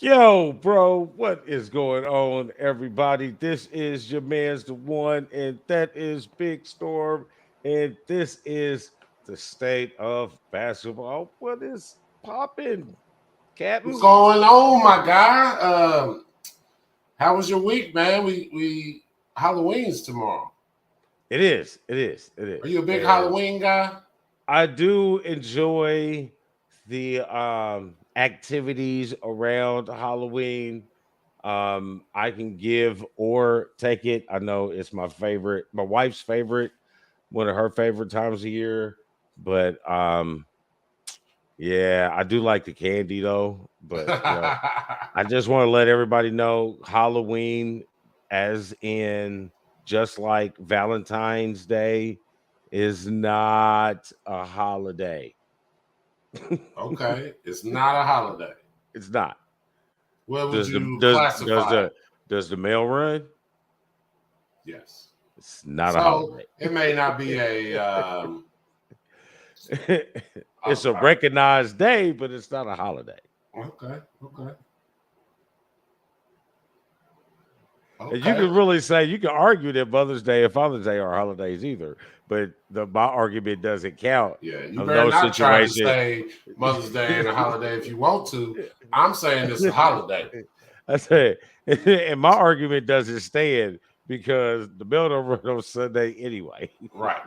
Yo, bro, what is going on, everybody? This is your man's the one, and that is Big Storm, and this is the state of basketball. What is popping, What's Captain? going on, my guy? How was your week, man? We Halloween's tomorrow. It is, it is, it Are is, you a big and Halloween guy? I do enjoy the activities around Halloween. I can give or take it. I know it's my favorite, my wife's favorite, one of her favorite times of year. But yeah, I do like the candy though. But I just want to let everybody know Halloween, as in just like Valentine's Day, is not a holiday. Okay, it's not a holiday. It's not. What would Does the you does does classify the it? does the mail run? Yes. It's not a So holiday. it may not be It's a a recognized day, but it's not a holiday. okay, And you okay. can really say you can argue that Mother's Day and Father's Day are holidays either, but my argument doesn't count Yeah, you of better those not try to situations. say Mother's Day and a holiday if you want to. I'm saying it's a holiday. I said, and my argument doesn't stand because the bill don't run on Sunday anyway. Right.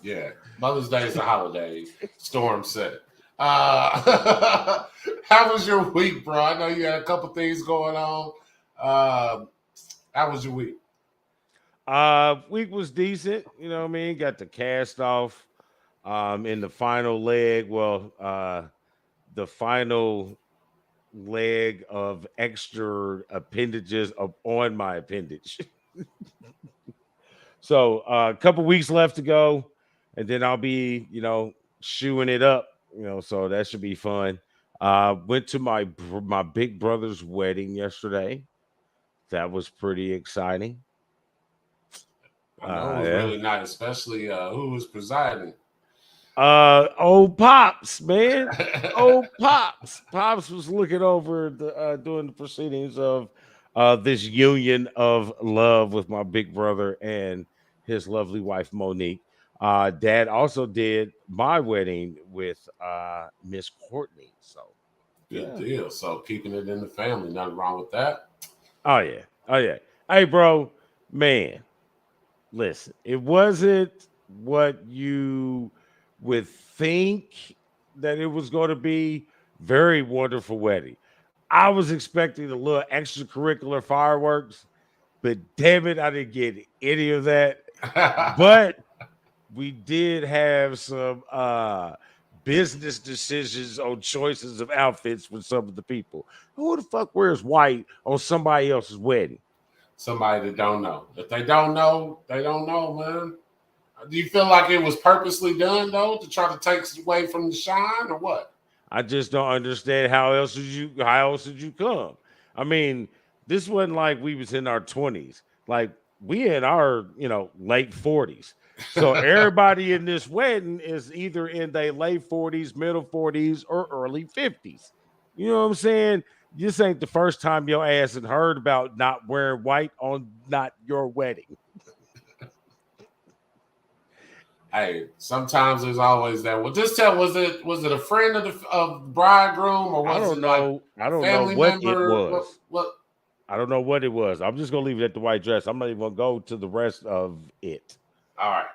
Yeah, Mother's Day is a holiday. Storm said. How was your week, bro? I know you had a couple things going on. Uh, how was your week? Week was decent, you know what I mean? Got the cast off in the final leg. Well, the final leg of extra appendages on my appendage. So a couple weeks left to go, and then I'll be, shoeing it up. So that should be fun. Went to my big brother's wedding yesterday. That was pretty exciting. I know it was Yeah. really nice, especially who was presiding. Old pops, man. Old pops. Pops was looking over the doing the proceedings of this union of love with my big brother and his lovely wife Monique. Dad also did my wedding with Miss Courtney. So Good yeah. deal. So keeping it in the family, nothing wrong with that. Oh yeah. Oh yeah. Hey bro, man. Listen, it wasn't what you would think that it was going to be. Very wonderful wedding. I was expecting a little extracurricular fireworks, but damn it, I didn't get any of that. But we did have some business decisions on choices of outfits with some of the people. Who the fuck wears white on somebody else's wedding? Somebody that don't know. If they don't know, they don't know, man. Do you feel like it was purposely done though to try to take away from the shine or what? I just don't understand how else did you come? I mean, this wasn't like we was in our 20s. Like we in our, late 40s. So everybody in this wedding is either in their late 40s, middle 40s, or early 50s. You know what I'm saying? This ain't the first time your ass had heard about not wearing white on not your wedding. Hey, sometimes there's always that. Well, just tell was it a friend of the bridegroom or I was don't it like know. I a don't know family what it member? was. What? I don't know what it was. I'm just gonna leave it at the white dress. I'm not even gonna go to the rest of it. All right,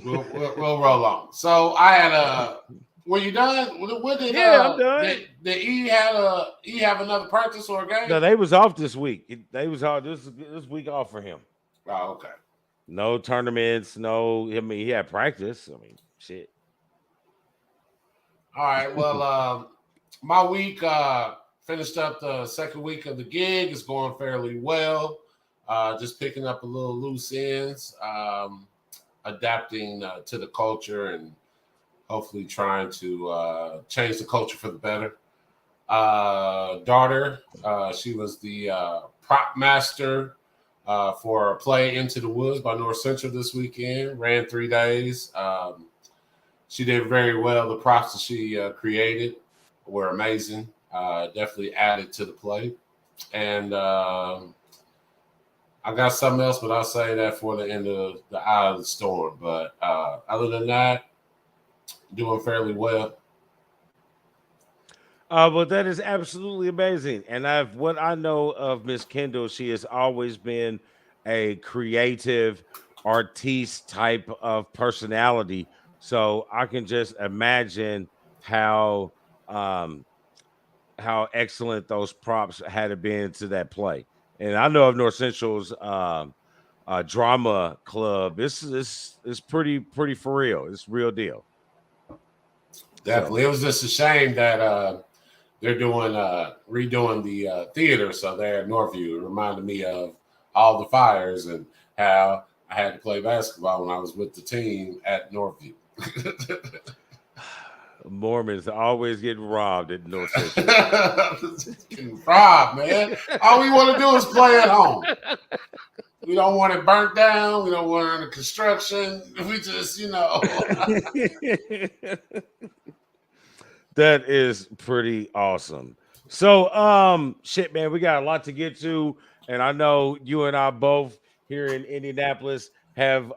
we'll roll on. So I had a. Were you done? What did Yeah, I'm done. did he have another practice or a No, game? they was off this week. They was off this week off for him. Oh, okay. No tournaments. No, I mean he had practice. I mean, shit. All right. Well, my week finished up the second week of the gig. It's going fairly well. Just picking up a little loose ends, adapting to the culture, and hopefully trying to change the culture for the better. Daughter, she was the prop master for a play Into the Woods by North Central this weekend. Ran 3 days. She did very well. The props that she created were amazing. definitely added to the play. And I got something else, but I'll say that for the end of the eye of the storm. But other than that, doing fairly well. But that is absolutely amazing. And what I know of Miss Kendall, she has always been a creative artiste type of personality. So I can just imagine how um how excellent those props had been to that play. And I know of North Central's drama club. This is pretty for real. It's real deal. So Definitely. It was just a shame that they're doing redoing the theater, so they're at Northview. It reminded me of all the fires and how I had to play basketball when I was with the team at Northview. Mormons always getting robbed at North Central. Getting robbed, man. All we want to do is play at home. We don't want it burnt down. We don't want it under construction. We just, That is pretty awesome. So, shit, man, we got a lot to get to, and I know you and I both here in Indianapolis have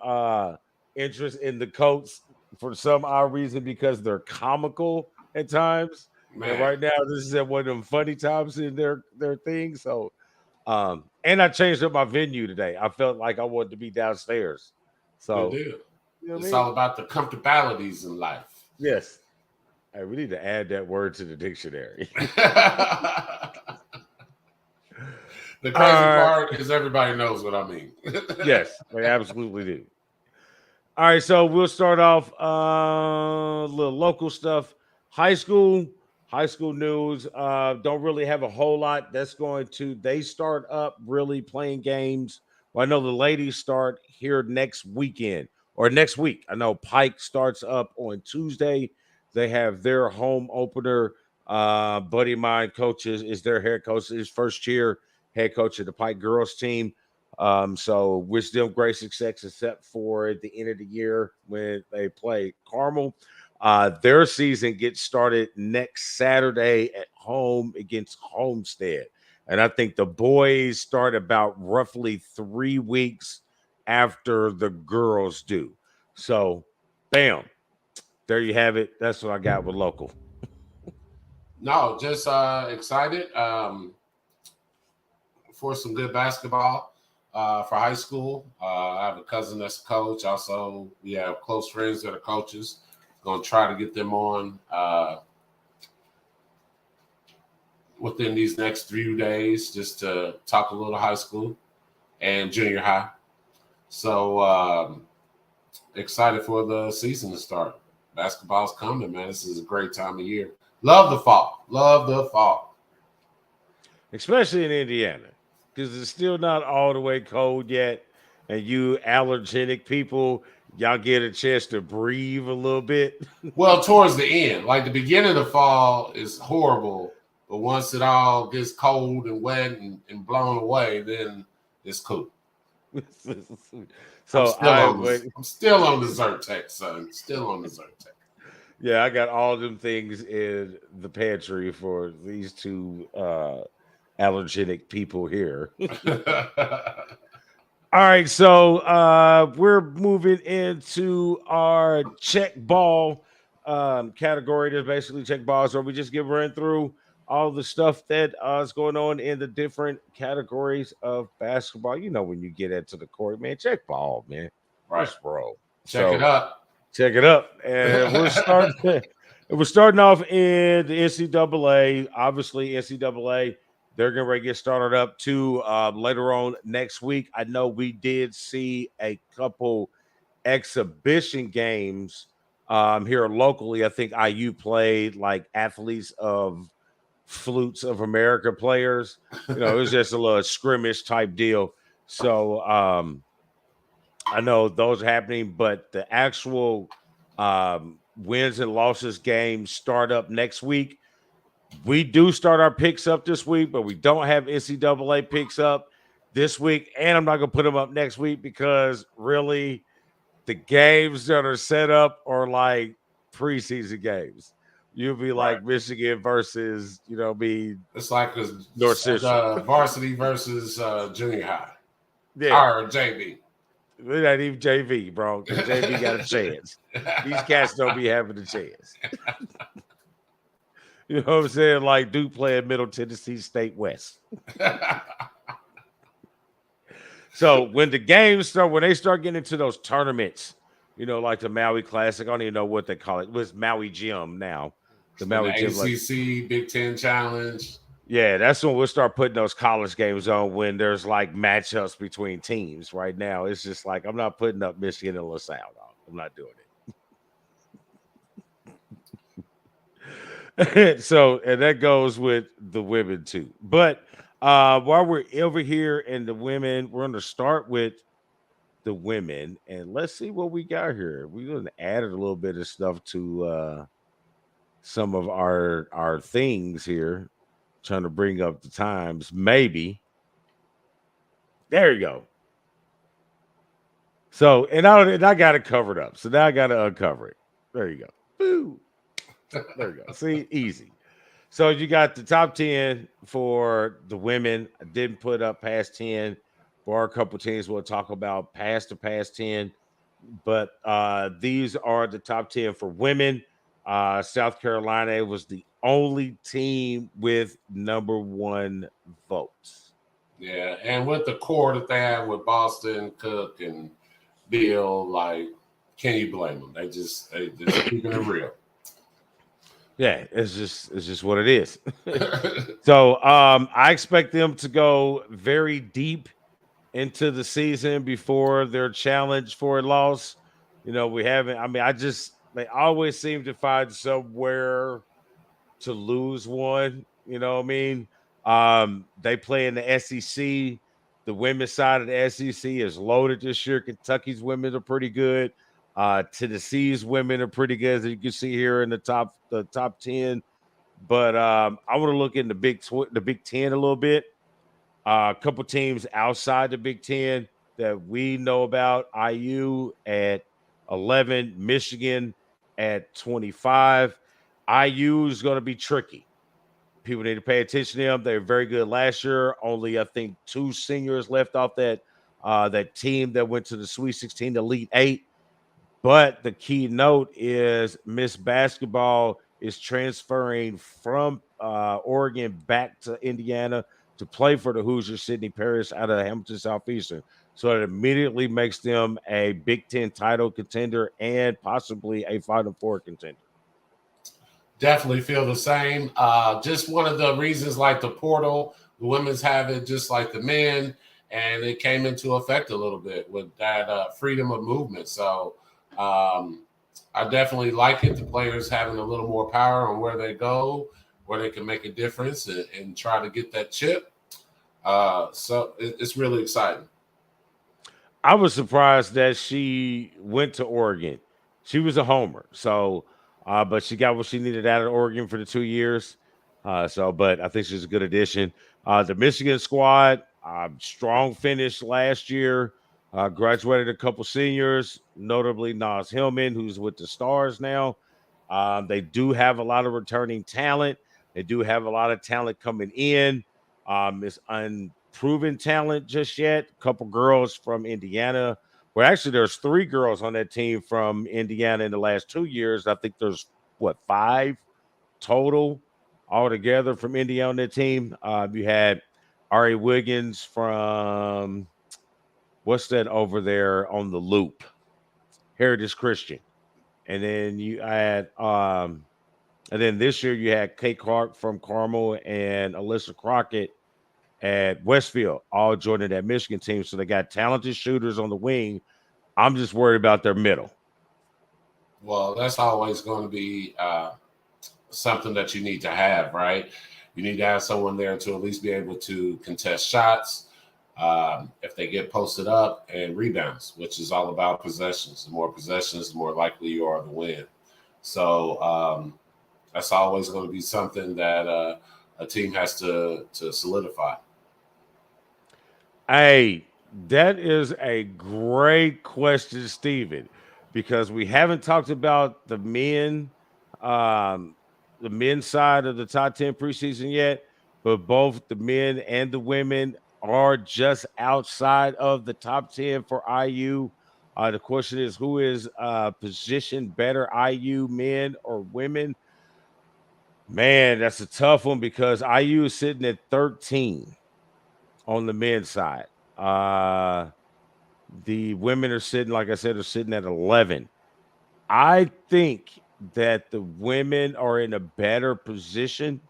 interest in the Colts for some odd reason because they're comical at times. And man. right now, this is at one of them funny times in their thing. So, and I changed up my venue today. I felt like I wanted to be downstairs. Good So, deal. you know what I It's mean? all about the comfortabilities in life. Yes. Hey, we need to add that word to the dictionary. The All crazy right. part is everybody knows what I mean. Yes, they absolutely do. All right, so we'll start off a little local stuff. High school news. Don't really have a whole lot. They start up really playing games. Well, I know the ladies start here next weekend or next week. I know Pike starts up on Tuesday. They have their home opener. Buddy of mine coaches is their head coach, his first year head coach of the Pike girls team. So wish them great success, except for at the end of the year when they play Carmel. Their season gets started next Saturday at home against Homestead. And I think the boys start about roughly 3 weeks after the girls do. So, bam, there you have it. That's what I got with local. No, just excited for some good basketball for high school. I have a cousin that's a coach. Also, we have close friends that are coaches. Going to try to get them on within these next few days just to talk a little high school and junior high. So excited for the season to start. Basketball's coming, man. This is a great time of year. Love the fall. Love the fall. Especially in Indiana, because it's still not all the way cold yet. And you allergenic people, y'all get a chance to breathe a little bit. Well, towards the end, like the beginning of the fall is horrible, but once it all gets cold and wet and blown away, then it's cool. I'm So still I on went, this. I'm still on the Zyrtec, son. Still on the Zyrtec. yeah, I got all them things in the pantry for these two allergenic people here. All right, so we're moving into our check ball category. There's basically check balls where we just give run through all the stuff that is going on in the different categories of basketball. You know, when you get into the court, man, check ball, man. Right. Let's roll. Check it So up. check it up, and we're starting. We're starting off in the NCAA. Obviously, NCAA. They're going to get started up too later on next week. I know we did see a couple exhibition games here locally. I think IU played like athletes of Flutes of America players. You know, it was just a little scrimmage type deal. So I know those are happening, but the actual wins and losses games start up next week. We do start our picks up this week, but we don't have NCAA picks up this week, and I'm not going to put them up next week because really the games that are set up are like preseason games. You'll be Right. like Michigan versus, It's like North Central. the varsity versus junior high Yeah. or JV. We're not even JV, bro, because JV got a chance. These cats don't be having a chance. You know what I'm saying? Like Duke playing Middle Tennessee State West. So when the games start, when they start getting into those tournaments, like the Maui Classic, I don't even know what they call it. It was Maui Gym now. The And the Maui Gym, like, ACC Big Ten Challenge. yeah, that's when we'll start putting those college games on when there's like matchups between teams. Right now, it's just like I'm not putting up Michigan and LaSalle. Dog. I'm not doing it. So, and that goes with the women too. But while we're over here and the women, we're going to start with the women and let's see what we got here. We're going to add a little bit of stuff to some of our things here, trying to bring up the times. Maybe there you go. So, and I got it covered up. So now I got to uncover it. There you go. Boo. There you go. See, easy. So you got the top 10 for the women. I didn't put up past 10 for a couple teams. We'll talk about past the past 10. But these are the top 10 for women. South Carolina was the only team with number one votes. Yeah, and with the core that they have with Boston, Cook, and Bill, like, can you blame them? They just keeping it real. Yeah, it's just what it is. So I expect them to go very deep into the season before their challenge for a loss. We haven't. I mean, they always seem to find somewhere to lose one. You know what I mean? They play in the SEC. The women's side of the SEC is loaded this year. Kentucky's women are pretty good. Tennessee's women are pretty good, as you can see here in the top 10. But I want to look in the Big Ten a little bit. A couple teams outside the Big Ten that we know about: IU at 11, Michigan at 25. IU is going to be tricky. People need to pay attention to them. They were very good last year. Only I think two seniors left off that team that went to the Sweet 16, Elite Eight. But the key note is Miss Basketball is transferring from Oregon back to Indiana to play for the Hoosiers, Sydney Paris out of Hamilton Southeastern. So it immediately makes them a Big Ten title contender and possibly a Final Four contender. Definitely feel the same. Just one of the reasons, like the portal, the women's have it just like the men, and it came into effect a little bit with that freedom of movement. So I definitely like it. The players having a little more power on where they go, where they can make a difference and try to get that chip. So it's really exciting. I was surprised that she went to Oregon. She was a homer. So, but she got what she needed out of Oregon for the 2 years. But I think she's a good addition. The Michigan squad, strong finish last year. Graduated a couple seniors, notably Nas Hillman, who's with the Stars now. They do have a lot of returning talent. They do have a lot of talent coming in. It's unproven talent just yet. A couple girls from Indiana. Well, actually, there's three girls on that team from Indiana in the last 2 years. I think there's five total altogether from Indiana on that team. You had Ari Wiggins from what's that over there on the loop? Heritage Christian. And then you had and then this year you had Kate Clark from Carmel and Alyssa Crockett at Westfield, all joining that Michigan team. So they got talented shooters on the wing. I'm just worried about their middle. Well, that's always going to be something that you need to have, right? You need to have someone there to at least be able to contest shots if they get posted up, and rebounds, which is all about possessions. The more possessions, the more likely you are to win. So that's always going to be something that a team has to solidify. Hey, that is a great question, Steven, because we haven't talked about the men. Um, the men's side of the top 10 preseason yet, but both the men and the women are just outside of the top 10 for IU. The question is, who is positioned better, IU men or women? Man, that's a tough one because IU is sitting at 13 on the men's side. The women are sitting, like I said, are sitting at 11. I think that the women are in a better position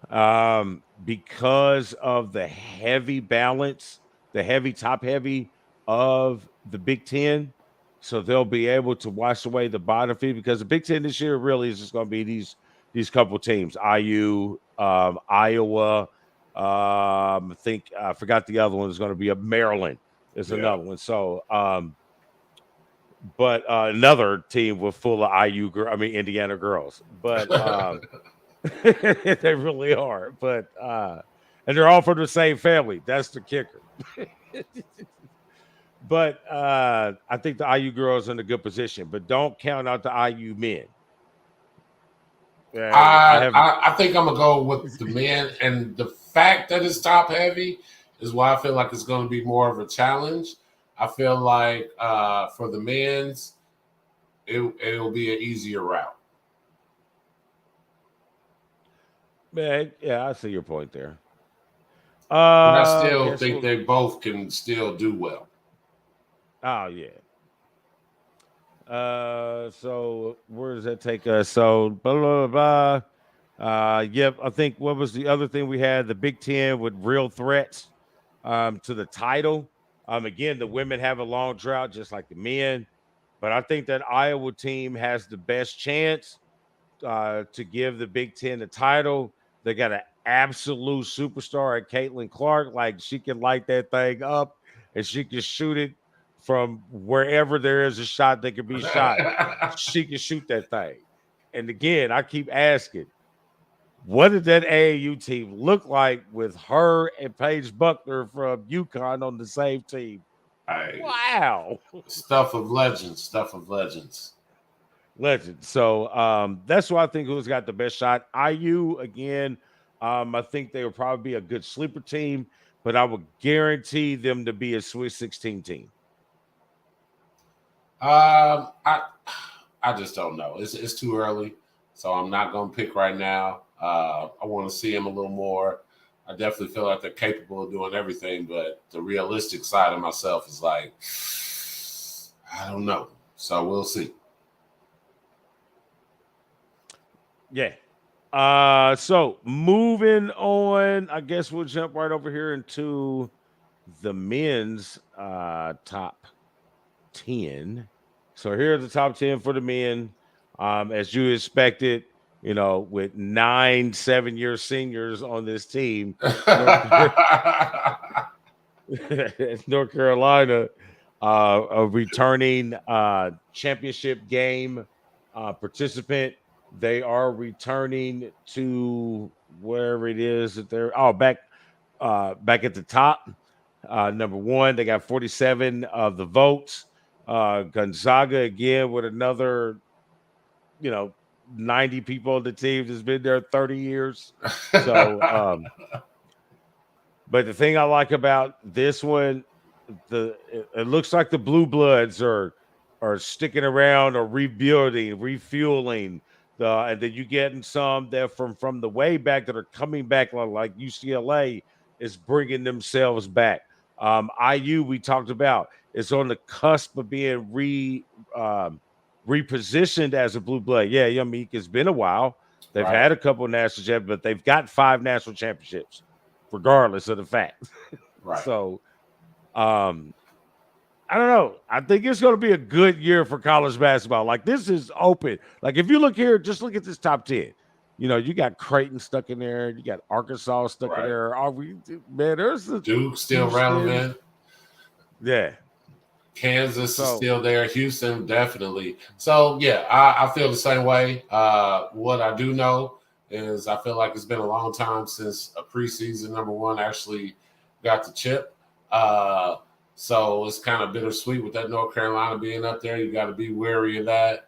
because of the heavy balance, the heavy top heavy of the Big Ten. So they'll be able to wash away the bottom feed because the Big Ten this year really is just going to be these couple teams: IU, Iowa. I think I forgot the other one is going to be a Maryland. Is another one. So, but another team with full of Indiana girls. But they really are. But and they're all from the same family. That's the kicker. But I think the IU girls are in a good position. But don't count out the IU men. I think I'm gonna go with the men, and the fact that it's top heavy is why I feel like it's going to be more of a challenge. I feel like for the men's, it'll be an easier route. Man, yeah, I see your point there. But I still think they both can still do well. Oh yeah. So where does that take us? So blah blah blah. Yep. I think what was the other thing we had? The Big Ten with real threats to the title. Again, the women have a long drought, just like the men. But I think that Iowa team has the best chance to give the Big Ten the title. They got an absolute superstar at Caitlin Clark. Like she can light that thing up and she can shoot it from wherever there is a shot that can be shot. She can shoot that thing. And again, I keep asking, what did that AAU team look like with her and Paige Buckner from UConn on the same team? Wow. Stuff of legends. Legend. So that's why I think who's got the best shot. IU again. I think they will probably be a good sleeper team, but I would guarantee them to be a Sweet 16 team. I just don't know. It's too early, so I'm not going to pick right now. I want to see them a little more. I definitely feel like they're capable of doing everything, but the realistic side of myself is like, I don't know. So we'll see. Yeah. So moving on, I guess we'll jump right over here into the men's top 10. So here are the top 10 for the men. As you expected, with 9 7-year seniors on this team. North Carolina, a returning championship game participant. They are returning to wherever it is that they're back at the top. Number one, they got 47 of the votes. Gonzaga again with another, 90 people on the team that's been there 30 years. So, but the thing I like about this one, it looks like the Blue Bloods are sticking around or rebuilding, refueling. And then you getting some that from the way back that are coming back, like UCLA is bringing themselves back. IU we talked about is on the cusp of being repositioned as a blue blood. Yeah, I mean it's been a while. They've had a couple of national championships, but they've got 5 national championships, regardless of the fact. Right. So, I don't know. I think it's going to be a good year for college basketball. Like this is open. Like if you look here, just look at this top 10. You got Creighton stuck in there. You got Arkansas stuck in there. There's Duke still relevant. Yeah. Kansas is still there. Houston, definitely. So, yeah, I feel the same way. What I do know is I feel like it's been a long time since a preseason number one actually got the chip. So it's kind of bittersweet with that North Carolina being up there. You got to be wary of that.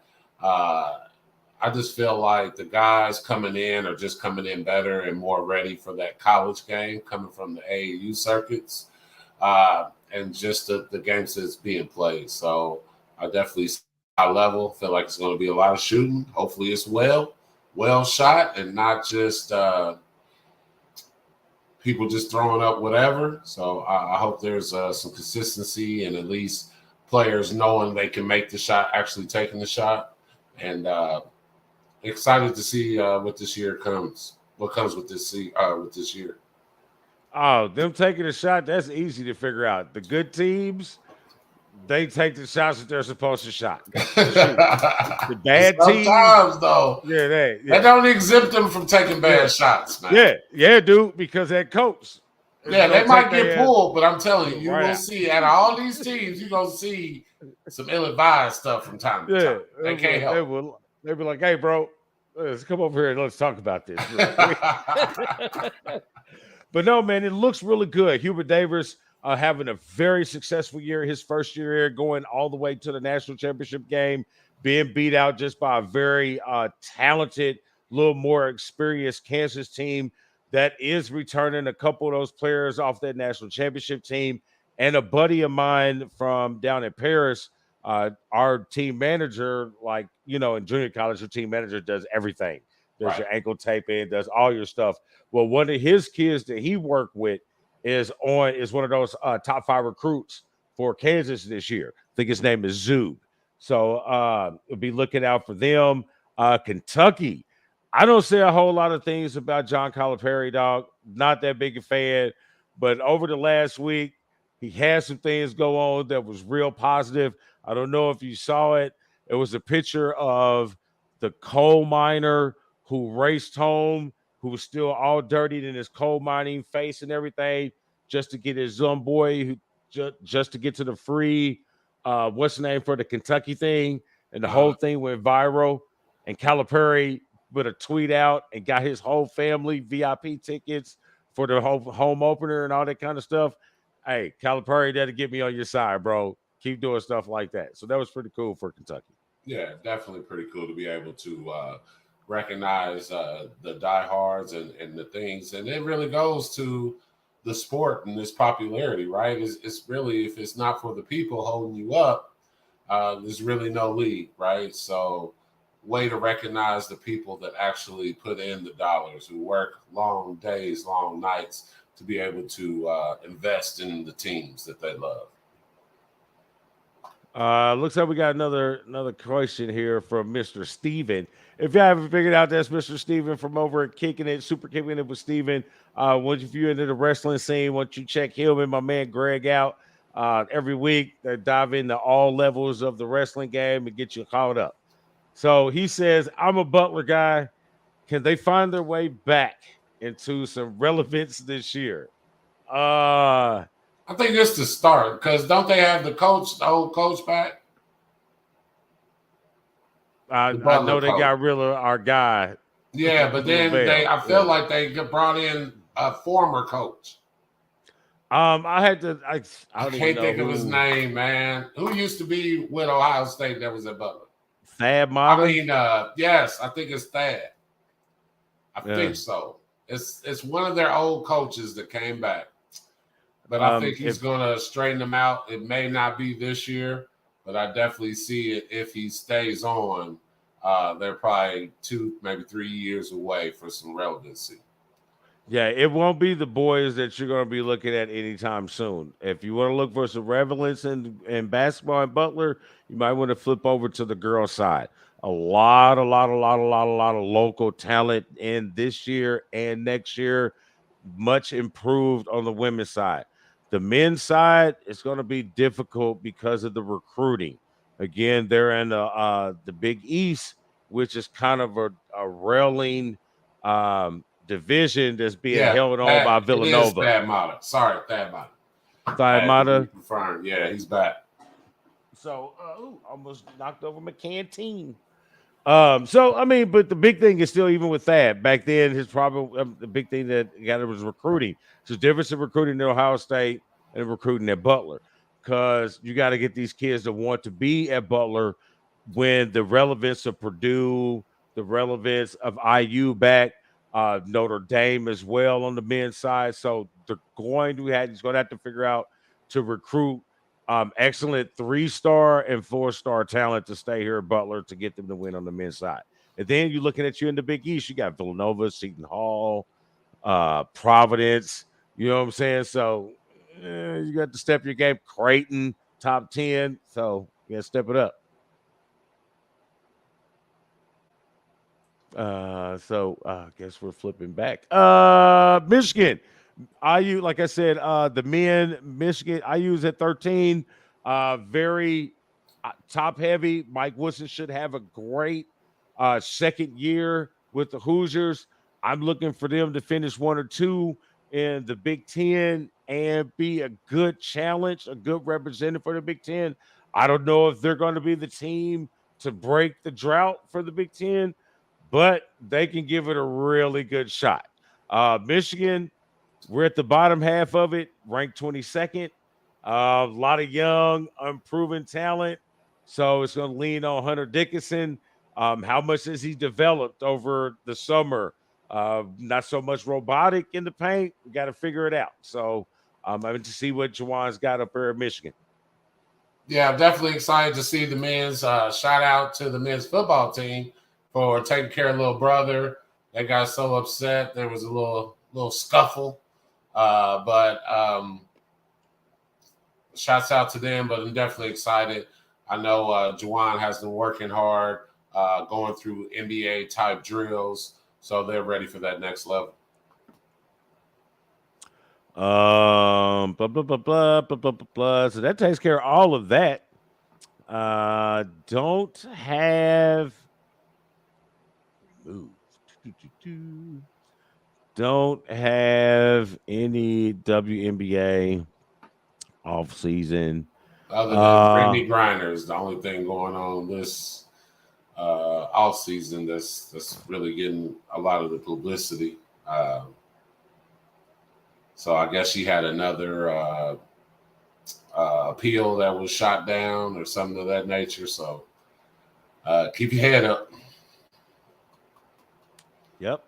I just feel like the guys coming in are just coming in better and more ready for that college game coming from the AAU circuits, and just the games that's being played. So I definitely see high level. Feel like it's going to be a lot of shooting. Hopefully, it's well shot and not just people just throwing up whatever. So I hope there's some consistency and at least players knowing they can make the shot, actually taking the shot, and excited to see what this year comes. What comes with this year? Oh, them taking a shot, that's easy to figure out. The good teams, they take the shots that they're supposed to shoot. The bad teams, Sometimes though, yeah. that don't exempt them from taking Yeah. bad shots, man. Yeah, dude, because that coach is Yeah, gonna they take might get their ass pulled, but I'm telling you, you right will out. see out of all these teams, you're gonna see some ill-advised stuff from time to Yeah, time. They can't help they'll be like, hey, bro, let's come over here and let's talk about this real quick. it. But no, man, it looks really good. Hubert Davis having a very successful year, his first year here, going all the way to the national championship game, being beat out just by a very talented, little more experienced Kansas team that is returning a couple of those players off that national championship team. And a buddy of mine from down in Paris, our team manager, like, in junior college, your team manager does everything. Does Right. your ankle taping, does all your stuff. Well, one of his kids that he worked with is one of those top 5 recruits for Kansas this year. I think his name is Zub. So we'll be looking out for them. Kentucky. I don't say a whole lot of things about John Calipari, dog. Not that big a fan, but over the last week, he had some things go on that was real positive. I don't know if you saw it. It was a picture of the coal miner who raced home, who was still all dirtied in his coal mining face and everything, just to get his young boy, who just to get to the free, what's the name for the Kentucky thing, and the whole thing went viral. And Calipari put a tweet out and got his whole family VIP tickets for the home opener and all that kind of stuff. Hey, Calipari, that'll get me on your side, bro. Keep doing stuff like that. So that was pretty cool for Kentucky. Yeah, definitely pretty cool to be able to recognize the diehards and the things. And it really goes to the sport and its popularity, right? It's really, if it's not for the people holding you up, there's really no league, right? So, way to recognize the people that actually put in the dollars, who work long days, long nights to be able to invest in the teams that they love. Looks like we got another question here from Mr. Steven. If you haven't figured out, that's Mr. Steven from over at Kicking It, Super Kicking It with Steven. Once if you're into the wrestling scene, once you check him and my man Greg out every week, they dive into all levels of the wrestling game and get you caught up. So he says, I'm a Butler guy. Can they find their way back into some relevance this year? I think this to start, because don't they have the old coach back? I know they got rid of our guy. Yeah, but then I feel like they brought in a former coach. I can't think of his name, man. Who used to be with Ohio State that was at Butler? Thad Matta? I mean, yes, I think it's Thad. I think so. It's one of their old coaches that came back. But I think he's going to straighten them out. It may not be this year, but I definitely see it if he stays on. They're probably 2, maybe 3 years away for some relevancy. Yeah, it won't be the boys that you're going to be looking at anytime soon. If you want to look for some relevance in basketball and Butler, you might want to flip over to the girls' side. A lot of local talent in this year and next year, much improved on the women's side. The men's side is going to be difficult because of the recruiting. Again, they're in the Big East, which is kind of a railing division that's being held on by Villanova. It is Thad Matta. Sorry, Thad Matta. Thad Matta. Confirmed. Yeah, he's back. So, almost knocked over my canteen. So I mean, but the big thing is still, even with Thad back then, his problem, the big thing that got it was recruiting. There's a difference in recruiting at Ohio State and recruiting at Butler, because you got to get these kids to want to be at Butler when the relevance of Purdue, the relevance of IU back, Notre Dame as well on the men's side. So they're he's going to have to figure out to recruit excellent 3-star and 4-star talent to stay here at Butler to get them to win on the men's side. And then you're looking at you in the Big East, you got Villanova, Seton Hall, Providence. You know what I'm saying? So you got to step your game. Creighton, top 10. So you got to step it up. I guess we're flipping back. Michigan. IU, like I said, the men, Michigan, IU is at 13. Very top heavy. Mike Woodson should have a great second year with the Hoosiers. I'm looking for them to finish 1 or 2 in the Big Ten and be a good challenge, a good representative for the Big Ten. I don't know if they're going to be the team to break the drought for the Big Ten, but they can give it a really good shot. Michigan, we're at the bottom half of it, ranked 22nd. A lot of young, unproven talent. So it's going to lean on Hunter Dickinson. How much has he developed over the summer? Not so much robotic in the paint. We got to figure it out. So I'm going to see what Juwan's got up there at Michigan. Yeah, I'm definitely excited to see the men's. Shout out to the men's football team for taking care of little brother. They got so upset. There was a little scuffle. But shouts out to them, but I'm definitely excited. I know Juwan has been working hard, going through NBA type drills, so they're ready for that next level. Blah, blah, blah, blah, blah, blah, blah. So that takes care of all of that. Don't have don't have any WNBA off season. Other than Brittany Griner is the only thing going on this off season that's really getting a lot of the publicity. So I guess she had another appeal that was shot down or something of that nature. So keep your head up. Yep.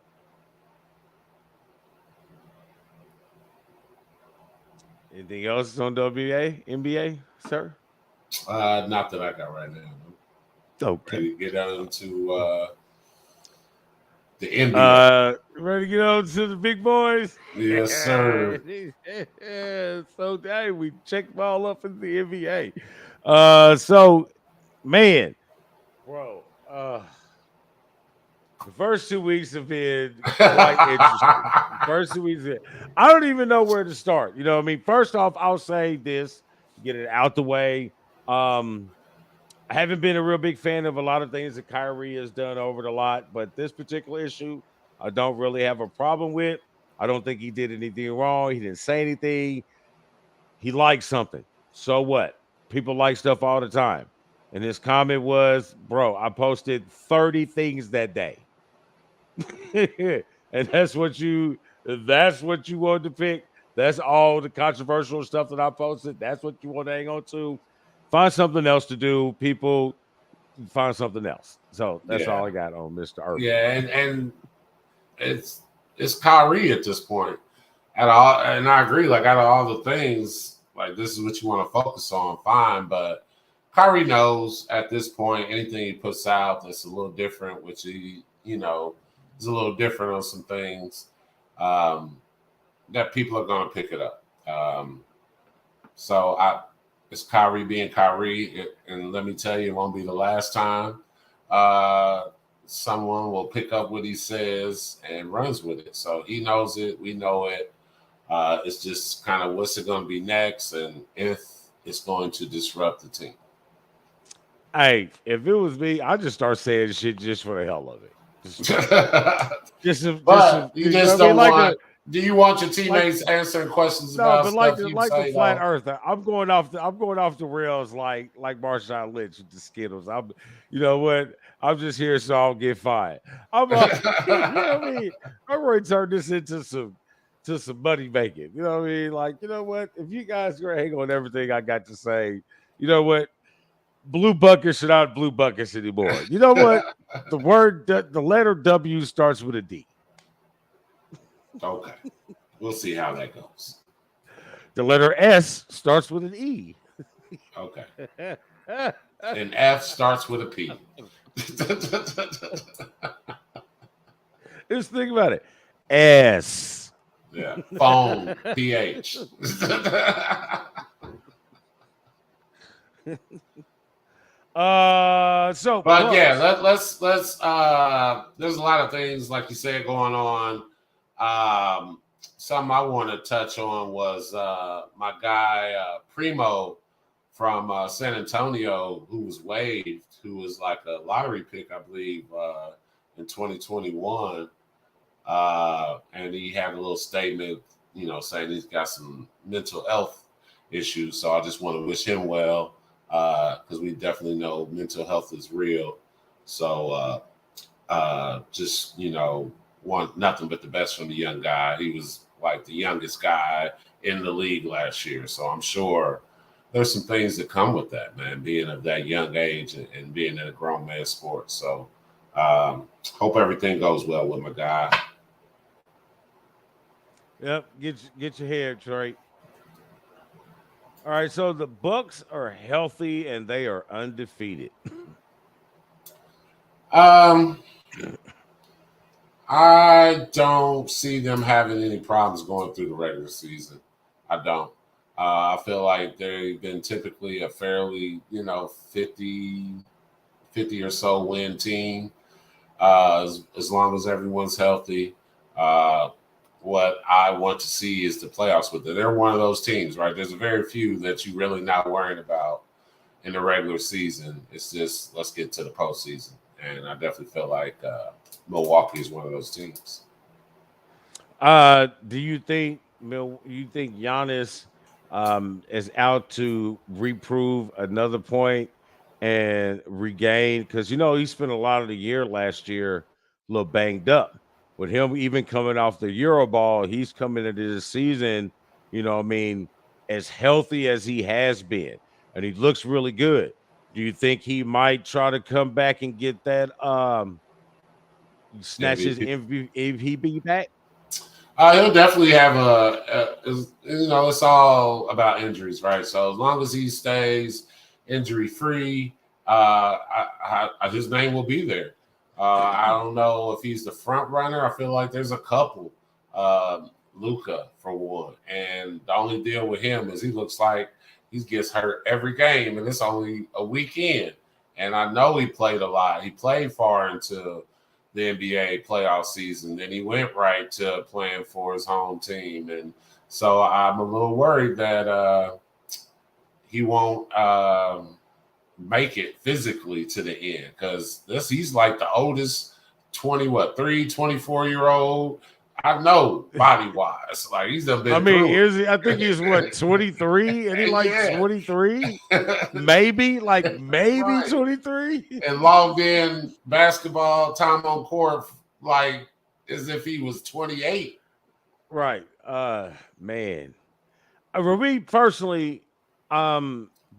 Anything else on NBA, sir? Not that I got right now. Okay. Ready to get on to the NBA. Ready to get on to the big boys? Yes, sir. So, hey, we checked them all up in the NBA. So, man, bro, the first 2 weeks have been quite interesting. First 2 weeks, I don't even know where to start. You know what I mean? First off, I'll say this, get it out the way. I haven't been a real big fan of a lot of things that Kyrie has done over the lot, but this particular issue, I don't really have a problem with. I don't think he did anything wrong. He didn't say anything. He liked something. So what? People like stuff all the time. And his comment was, bro, I posted 30 things that day. And that's what you wanted to pick. That's all the controversial stuff that I posted. That's what you want to hang on to. Find something else to do. People, find something else. So that's all I got on Mr. Irving. Yeah, and it's Kyrie at this point. And I agree, like out of all the things, like this is what you want to focus on, fine. But Kyrie knows at this point anything he puts out that's a little different, which he, is a little different on some things, that people are going to pick it up. It's Kyrie being Kyrie, and let me tell you, it won't be the last time someone will pick up what he says and runs with it. So he knows it. We know it. It's just kind of what's it going to be next, and if it's going to disrupt the team. Hey, if it was me, I'd just start saying shit just for the hell of it. You just don't want. Do you want your teammates answering questions about stuff you say? The flat earther, I'm going off the rails like Marshawn Lynch with the Skittles. You know what? I'm just here so I don't get fired. I'm you know what I mean? I'm ready to turn this into some money making. You know what I mean? Like, you know what? If you guys are hang on everything I got to say, you know what? blue buckets are not blue buckets anymore. You know what? The letter W starts with a D. Okay. We'll see how that goes. The letter S starts with an E. Okay. And F starts with a P. Just think about it. S. Yeah. Phone. PH. So But yeah, Bucks. let's there's a lot of things like you said going on. Something I want to touch on was my guy Primo from San Antonio, who was waived, who was like a lottery pick, I believe, in 2021. And he had a little statement, saying he's got some mental health issues. So I just want to wish him well, because we definitely know mental health is real. So just, want nothing but the best from the young guy. He was like the youngest guy in the league last year. So I'm sure there's some things that come with that, man, being of that young age and being in a grown man sport. So hope everything goes well with my guy. Yep, get your hair straight. All right, so the Bucks are healthy and they are undefeated. Um, I don't see them having any problems going through the regular season. I don't. I feel like they've been typically a fairly, 50 or so win team, as long as everyone's healthy. Uh, what I want to see is the playoffs with it. They're one of those teams, right? There's a very few that you really not worrying about in the regular season. It's just let's get to the postseason, and I definitely feel like Milwaukee is one of those teams. Do you think Giannis is out to reprove another point and regain? Because he spent a lot of the year last year a little banged up. With him even coming off the Euro ball, he's coming into this season, as healthy as he has been, and he looks really good. Do you think he might try to come back and get that snatch his MVP. MVP back? He'll definitely have it's all about injuries, right? So as long as he stays injury free, his name will be there. I don't know if he's the front runner. I feel like there's a couple. Luca for one, and the only deal with him is he looks like he gets hurt every game, and it's only a weekend. And I know he played a lot. He played far into the NBA playoff season. Then he went right to playing for his home team. And so I'm a little worried that he won't make it physically to the end, because he's like the oldest 24-year-old. I know body wise, like he's done been. I mean, I think he's what 23, and he like 23, maybe right. 23, and logged in basketball time on court like as if he was 28. Right, man. For me personally,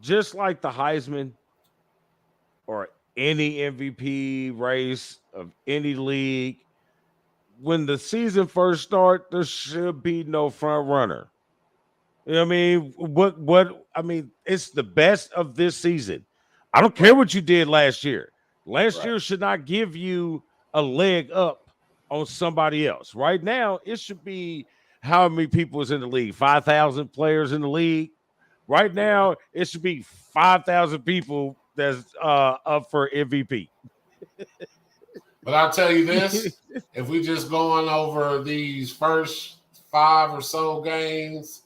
just like the Heisman or any MVP race of any league, when the season first starts, there should be no front runner. You know what I mean? It's the best of this season. I don't care what you did last year. Last year should not give you a leg up on somebody else. Right now, it should be how many people is in the league? 5,000 players in the league. Right now, it should be 5,000 people that's up for MVP. But I'll tell you this, if we just going over these first 5 or so games,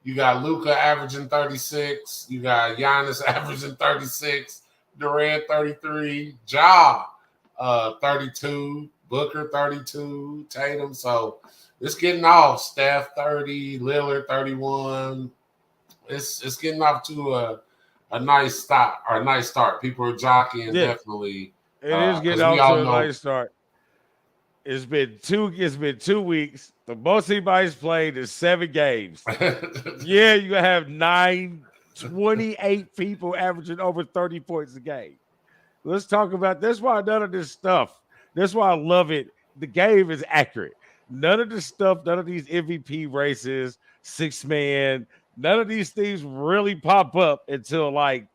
you got Luka averaging 36, you got Giannis averaging 36, Durant 33, Ja 32, Booker 32, Tatum. So it's getting off. Steph 30, Lillard 31. It's getting off to a nice start or a nice start. People are jockeying definitely. It is getting off to a nice start. It's been 2 weeks. The most anybody's played is 7 games. Yeah, you have 9 28 people averaging over 30 points a game. Let's talk about that's why none of this stuff. That's why I love it. The game is accurate. None of this stuff, none of these MVP races, 6-man, none of these things really pop up until like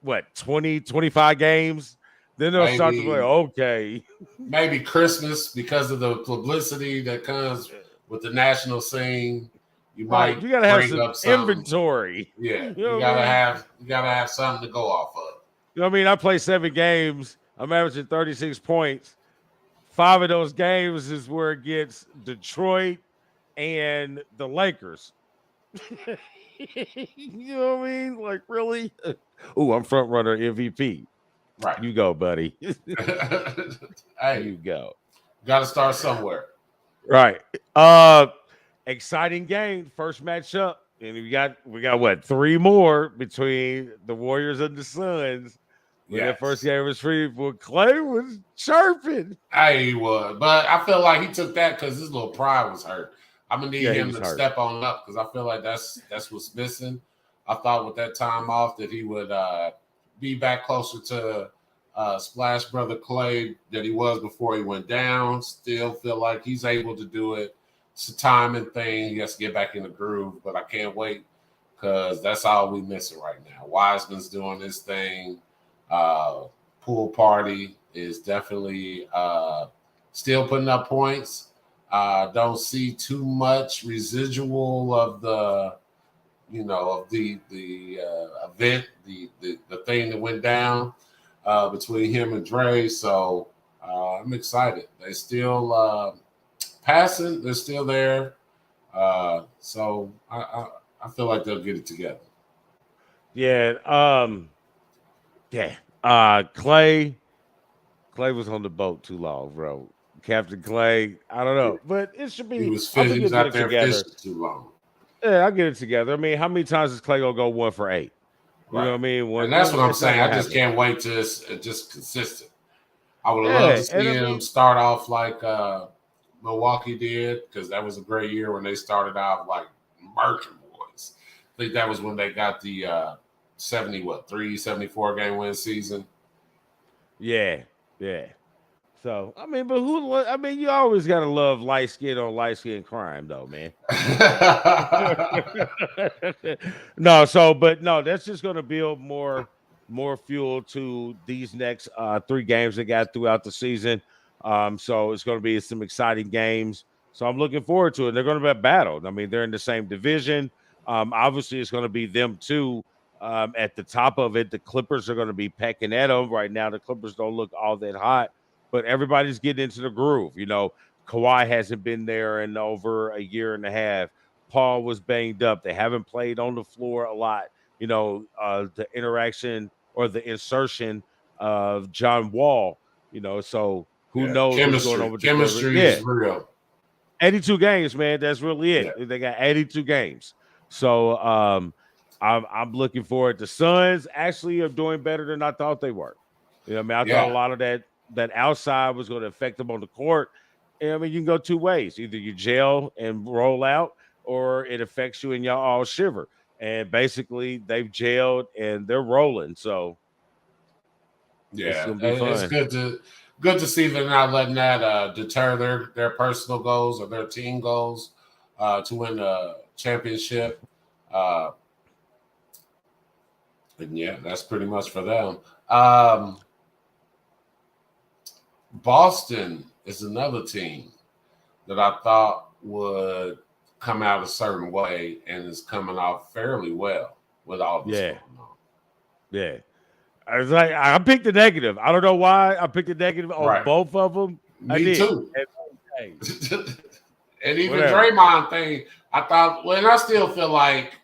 what 20, 25 games. Then they'll start to be like, maybe okay. maybe Christmas because of the publicity that comes with the national scene. You Right. might You gotta have bring some up something. inventory. Yeah, You know what I mean? you gotta have something to go off of. You know what I mean? I play 7 games. I'm averaging 36 points. 5 of those games is where it gets Detroit and the Lakers. You know what I mean? Like, really? Oh, I'm front runner MVP. Right. You go, buddy. Hey, You go. got to start somewhere. Right. Exciting game. First matchup. And we got what 3 more between the Warriors and the Suns. When that first Yes. game was free, for Clay was chirping. Hey, he was, but I feel like he took that because his little pride was hurt. I'm gonna need Yeah, he him was to hurt. step on up because I feel like that's what's missing. I thought with that time off that he would be back closer to Splash Brother Clay that he was before he went down. Still feel like he's able to do it. It's a timing thing. He has to get back in the groove, but I can't wait because that's all we missing right now. Wiseman's doing this thing. Pool Party is definitely still putting up points. Don't see too much residual of the event, the thing that went down between him and Dre. So I'm excited. They still passing. They're still there. So I feel like they'll get it together. Yeah. Yeah. Clay was on the boat too long, bro. Captain Clay, I don't know, but it should be. He was I think he he'll was get out it there together. fishing too long. Yeah, I'll get it together. I mean, how many times is Clay gonna go 1 for 8? You know what I mean? And that's what I'm It's not saying. gonna I just happen. can't wait to just consistent. I would Yeah, love to and see I him mean, start off like Milwaukee did because that was a great year when they started out like Merkin boys. I think that was when they got the 74 game win season. yeah. So I mean, but you always gotta love light skin on light skin crime, though, man. No, that's just gonna build more fuel to these next 3 games they got throughout the season. So it's gonna be some exciting games. So I'm looking forward to it. They're gonna be a battle. I mean, they're in the same division. Obviously, it's gonna be them too. At the top of it, the Clippers are going to be pecking at them right now. The Clippers don't look all that hot, but everybody's getting into the groove. You know, Kawhi hasn't been there in over a year and a half. Paul was banged up. They haven't played on the floor a lot. You know, the interaction or the insertion of John Wall. You know, so who Yeah, knows what's going on chemistry. with the Clippers? Chemistry Yeah, is real. 82 games, man. That's really Yeah. it. They got 82 games. So I'm looking forward. The Suns actually are doing better than I thought they were. You know, I mean, I thought a Yeah. lot of that outside was going to affect them on the court. And I mean, you can go 2 ways. Either you gel and roll out, or it affects you and y'all all shiver. And basically, they've gelled and they're rolling. So it's Yeah. gonna be It's fun. good to see they're not letting that deter their personal goals or their team goals to win a championship. Uh, and yeah, that's pretty much for them. Boston is another team that I thought would come out a certain way and is coming off fairly well with all this Yeah, going on. yeah. I was like, I picked the negative. I don't know why I picked the negative on Right. both of them. I Me did. too. And, hey, And even whatever. Draymond thing, I thought, well, and I still feel like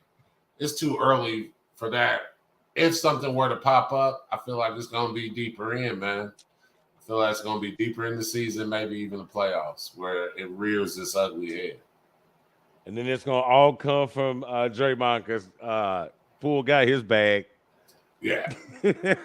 it's too early for that. If something were to pop up, I feel like it's going to be deeper in, man. I feel like it's going to be deeper in the season, maybe even the playoffs, where it rears this ugly head. And then it's gonna all come from Draymond because Poole got his bag. Yeah. And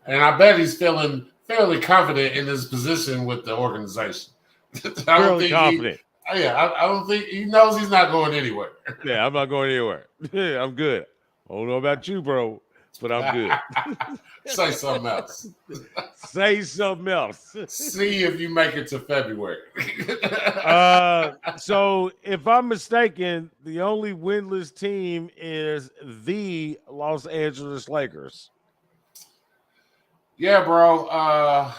I bet he's feeling fairly confident in his position with the organization. I don't fairly think confident. I don't think he knows he's not going anywhere. Yeah, I'm not going anywhere. I'm good. I don't know about you, bro, but I'm good. Say something else. Say something else. See if you make it to February. So if I'm mistaken, the only winless team is the Los Angeles Lakers. Yeah, bro.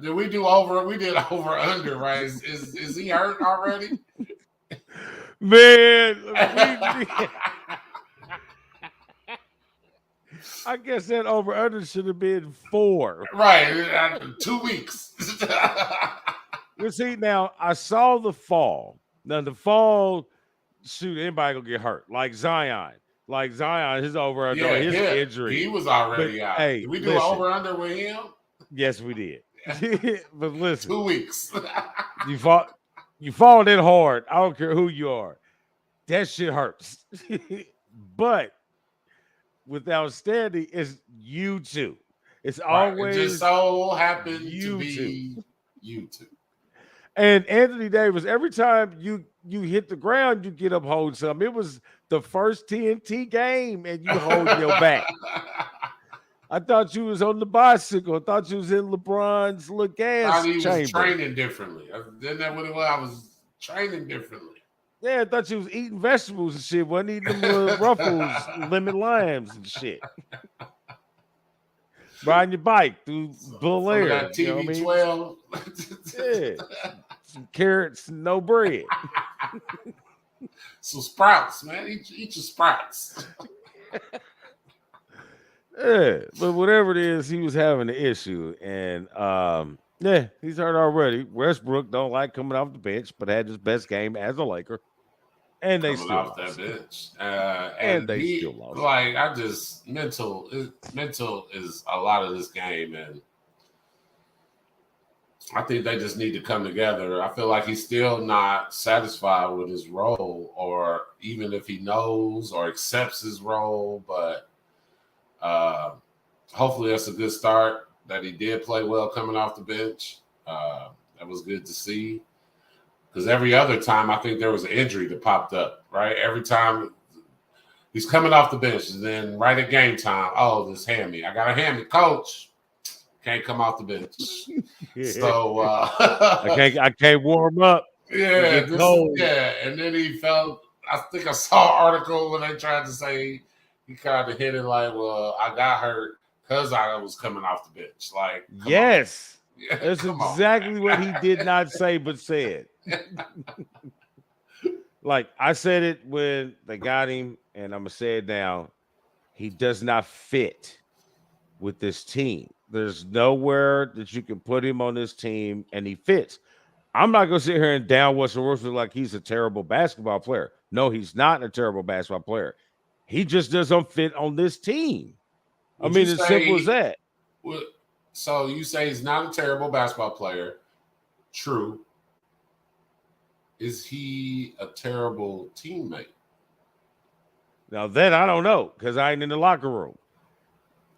Did we do over? We did over under, right? Is he hurt already? Man, I guess that over under should have been 4. Right, 2 weeks. You see, now I saw the fall. Now the fall, shoot, anybody gonna get hurt. Like Zion, his over under, his injury. He was already out. Hey, did we do over under with him? Yes, we did. But listen, 2 weeks. you fall that hard. I don't care who you are. That shit hurts. But with outstanding, it's you two. It's always it just so happened to be you two. And Anthony Davis, every time you hit the ground, you get up holding something. It was the first TNT game, and you hold your back. I thought you was on the bicycle. I thought you was in LeBron's little gas chamber. I was training differently. Isn't that what it was? I was training differently. Yeah, I thought you was eating vegetables and shit. Wasn't eating them Ruffles, lemon limes and shit. Riding your bike through Bel Air. That TV12. Yeah. Some carrots, no bread. Some sprouts, man. Eat your sprouts. Yeah, but whatever it is, he was having an issue. And yeah, he's hurt already. Westbrook don't like coming off the bench, but had his best game as a Laker. And they still off lost. that bench. And they still lost. Like, I just mental is a lot of this game, and I think they just need to come together. I feel like he's still not satisfied with his role, or even if he knows or accepts his role, but hopefully that's a good start that he did play well coming off the bench. That was good to see. Because every other time, I think there was an injury that popped up, right? Every time he's coming off the bench, and then right at game time, oh, this hammy. I got a hammy. Coach, can't come off the bench. So I can't warm up. Yeah, and then he felt. I think I saw an article when they tried to say he kind of hit it like, well, I got hurt because I was coming off the bench. Like, yes. That's exactly what he did not say, but said. Like, I said it when they got him, and I'm going to say it now. He does not fit with this team. There's nowhere that you can put him on this team, and he fits. I'm not going to sit here and down Russell Westbrook like he's a terrible basketball player. No, he's not a terrible basketball player. He just doesn't fit on this team. I mean, as simple as that. So you say he's not a terrible basketball player. True. Is he a terrible teammate? Now that I don't know, because I ain't in the locker room.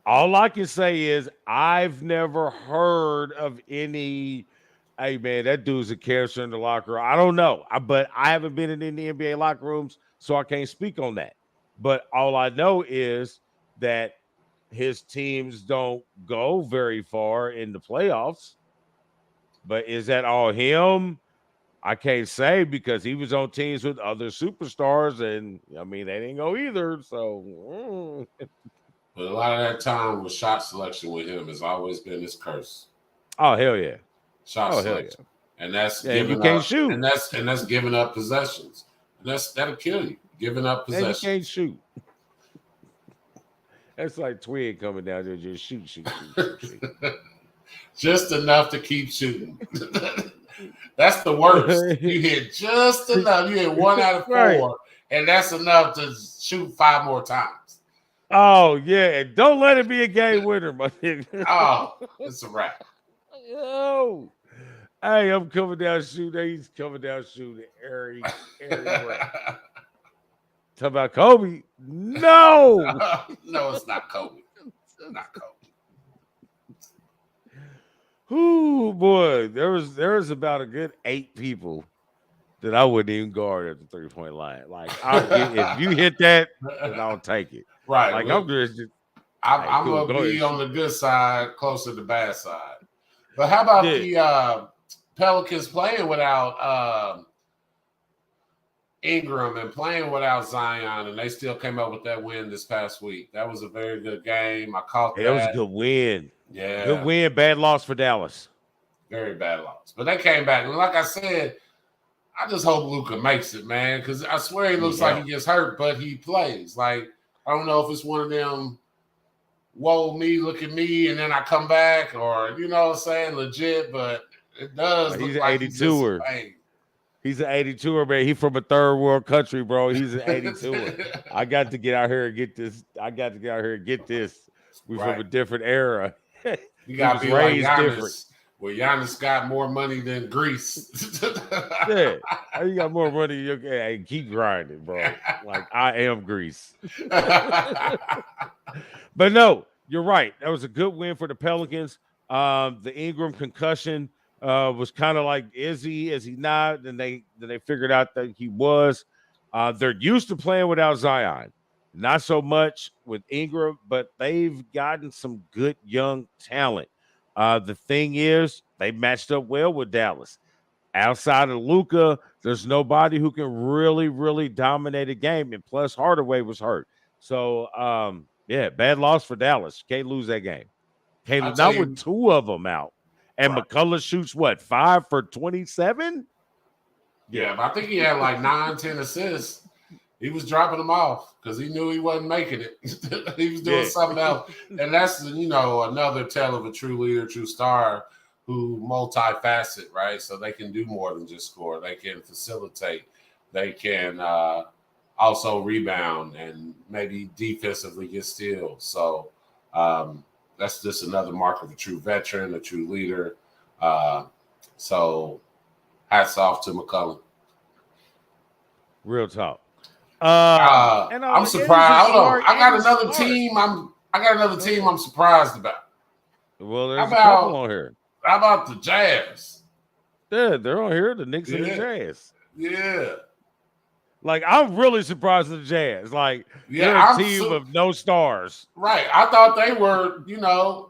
All I can say is I've never heard of any, hey man, that dude's a character in the locker room. I don't know, but I haven't been in any NBA locker rooms, so I can't speak on that. But all I know is that his teams don't go very far in the playoffs. But is that all him? I can't say, because he was on teams with other superstars, and I mean they didn't go either. So, but a lot of that time with shot selection with him has always been his curse. Oh hell yeah, shot selection, and that's you can't shoot, and that's giving up possessions, and that'll kill you. Giving up possessions, and you can't shoot. That's like Twig coming down there just shoot. Just enough to keep shooting. That's the worst. You hit just enough. You hit 1 out of 4, right, and that's enough to shoot 5 more times. Oh, yeah. And don't let it be a game winner, my nigga. Oh, it's a wrap. Yo. Hey, I'm coming down shooting. He's coming down shooting every way. Talk about Kobe? No. No, it's not Kobe. Not Kobe. Whoo, boy, there was about a good 8 people that I wouldn't even guard at the 3-point line. Like I'll get if you hit that, then I'll take it. Right. Like Well, I'm just hey, I'm cool, gonna go ahead. be on Shoot. the good side, closer to the bad side. But how about Yeah, the Pelicans playing without Ingram and playing without Zion, and they still came up with that win this past week? That was a very good game. I caught it was a that. good win. Good Yeah, win, bad loss for Dallas. very bad loss. But they came back. And like I said, I just hope Luka makes it, man, because I swear he looks like Yeah. he gets hurt, but he plays. Like, I don't know if it's one of them, whoa, me, look at me, and then I come back, or, you know what I'm saying, legit, but it does He's look an like he's in some 82er. pain. He's an 82er, man. He from a third world country, bro. He's an 82er. I got to get out here and get this. I got to get out here and get this. We from Right. a different era. You We got was to be like raised different. Giannis, where Giannis got more money than Greece. Yeah. You got more money. Hey, keep grinding, bro. Like I am Greece. But no, you're right. That was a good win for the Pelicans. The Ingram concussion was kind of like, is he not? Then they figured out that he was. They're used to playing without Zion. Not so much with Ingram, but they've gotten some good young talent. The thing is, they matched up well with Dallas. Outside of Luca, there's nobody who can really, really dominate a game. And plus, Hardaway was hurt. So, yeah, bad loss for Dallas. Can't lose that game. I'll Can't tell not with you, two of them out. And right. McCullough shoots what 5 for 27? Yeah, but I think he had like 9, 10 assists. He was dropping them off because he knew he wasn't making it. He was doing something else. And that's, another tale of a true leader, true star who multifaceted, right? So they can do more than just score. They can facilitate. They can also rebound and maybe defensively get steals. So that's just another mark of a true veteran, a true leader. So hats off to McCullough. Real talk. I'm surprised. Hold on. I got another team. I got another team I'm surprised about. Well, there's a couple on here. How about the Jazz? Yeah, they're on here. The Knicks and the Jazz. Yeah. Like, I'm really surprised at the Jazz. Like, they're a team of no stars. Right. I thought they were,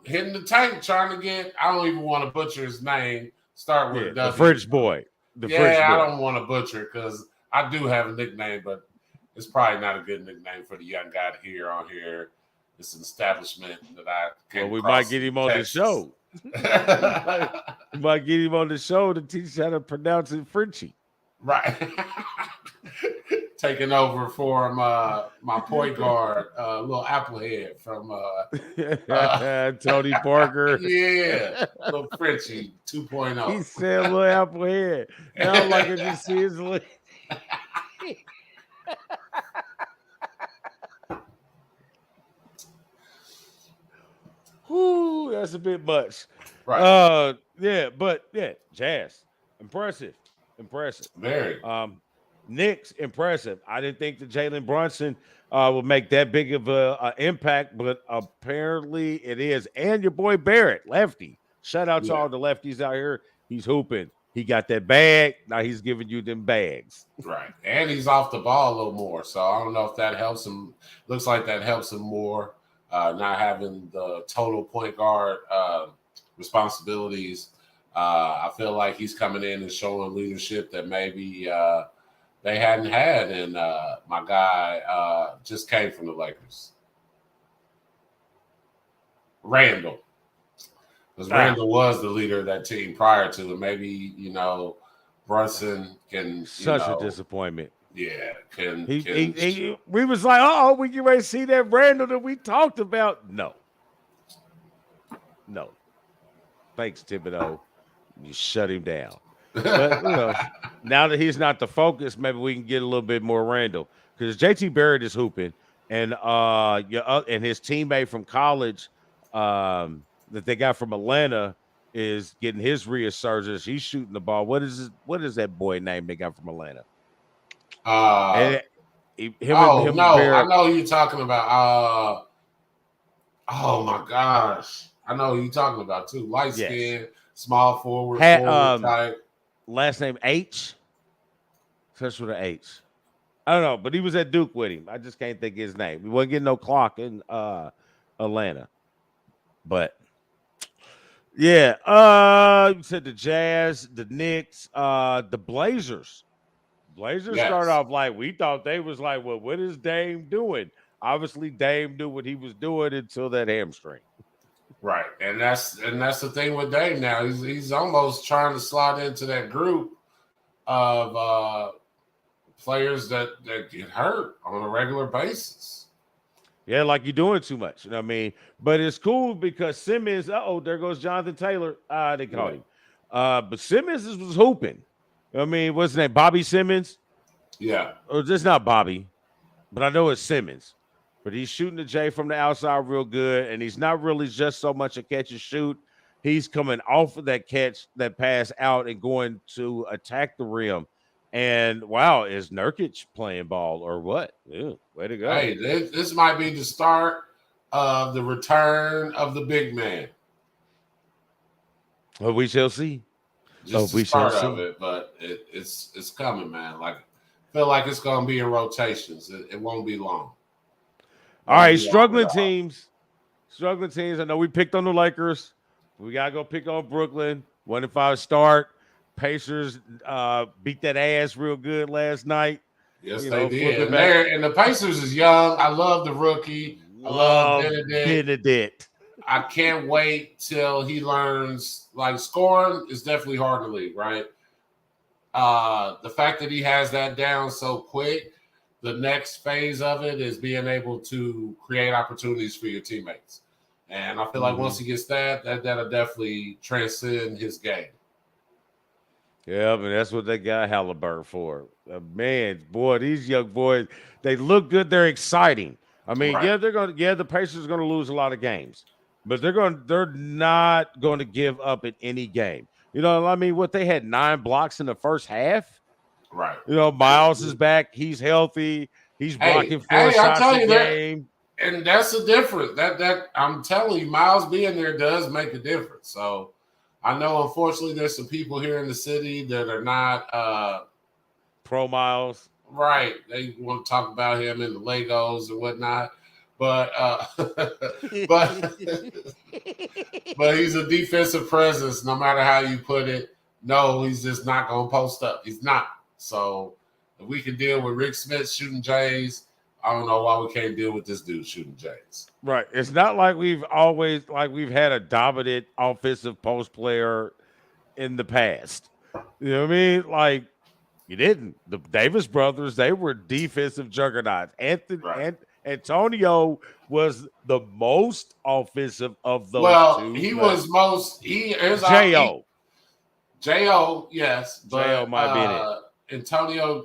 hitting the tank trying to get, I don't even want to butcher his name. Start with the French boy. I don't want to butcher because I do have a nickname, but it's probably not a good nickname for the young guy to hear on here. It's an establishment that I came we across might get him on the show. We might get him on the show to teach how to pronounce it Frenchy. Right. Taking over for my point guard, little Applehead from Tony Parker. Yeah, little Frenchie 2.0. He said little Applehead. Now like I just see his little... Whoo, that's a bit much. Right. Jazz. Impressive. Very. Knicks, impressive. I didn't think that Jalen Brunson would make that big of a impact, but apparently it is. And your boy Barrett, lefty. Shout out to all the lefties out here. He's hooping. He got that bag. Now he's giving you them bags. Right. And he's off the ball a little more. So I don't know if that helps him. Looks like that helps him more. Not having the total point guard responsibilities. I feel like he's coming in and showing leadership that maybe they hadn't had. And my guy just came from the Lakers. Randall. Because Randall was the leader of that team prior to it. Maybe, Brunson can. Such a disappointment. Yeah. We was like, we get ready to see that Randall that we talked about. No. Thanks, Thibodeau. You shut him down. But, now that he's not the focus, maybe we can get a little bit more Randall. Because JT Barrett is hooping. And his teammate from college that they got from Atlanta is getting his resurgence. He's shooting the ball. What is that boy name they got from Atlanta? I know who you're talking about. Oh my gosh. I know who you're talking about too. Light skin, small forward, Had forward type. last name H, starts with an H. I don't know, but he was at Duke with him. I just can't think of his name. We wasn't getting no clock in Atlanta. But yeah, you said the Jazz, the Knicks, the Blazers. Blazers started Yes. off like we thought they was like, well, what is Dame doing? Obviously, Dame knew what he was doing until that hamstring. Right, and that's the thing with Dame now. He's almost trying to slide into that group of players that get hurt on a regular basis. Yeah, like you're doing too much. You know what I mean? But it's cool because Simmons, there goes Jonathan Taylor. They caught him. But Simmons was hooping. I mean, what's his name? Bobby Simmons? Yeah. Or just not Bobby, but I know it's Simmons. But he's shooting the J from the outside real good, and he's not really just so much a catch and shoot. He's coming off of that catch, that pass out, and going to attack the rim. And wow, is Nurkic playing ball or what? Yeah, way to go. Hey, this might be the start of the return of the big man. Well, we shall see. Just the start of it, but it's coming, man. Like, feel like it's going to be in rotations. It won't be long. All right, struggling teams. Struggling teams. I know we picked on the Lakers. We gotta go pick on Brooklyn. 1-5 start. Pacers beat that ass real good last night. Yes, they did. And the Pacers is young. I love the rookie. I love Benedict. I can't wait till he learns. Like, scoring is definitely hard in the league, right? The fact that he has that down so quick, the next phase of it is being able to create opportunities for your teammates. And I feel like once he gets that'll definitely transcend his game. Yeah, I mean, that's what they got Halliburton for. Man, boy, these young boys, they look good. They're exciting. I mean, the Pacers are gonna lose a lot of games, but they're not going to give up in any game. You know, I mean, what they had 9 blocks in the first half. Right. You know, Miles is back. He's healthy. He's blocking 4 shots a game. And that's the difference. That I'm telling you, Miles being there does make a difference. So I know, unfortunately, there's some people here in the city that are not pro Miles. Right. They want to talk about him in the Legos and whatnot. But but he's a defensive presence, no matter how you put it. No, he's just not going to post up. He's not. So if we can deal with Rick Smith shooting J's, I don't know why we can't deal with this dude shooting J's. Right. It's not like we've had a dominant offensive post player in the past. You know what I mean? Like, you didn't. The Davis brothers, they were defensive juggernauts. Antonio was the most offensive of those two. Well, he was most. He is J.O., yes. But J.O. might be it. Antonio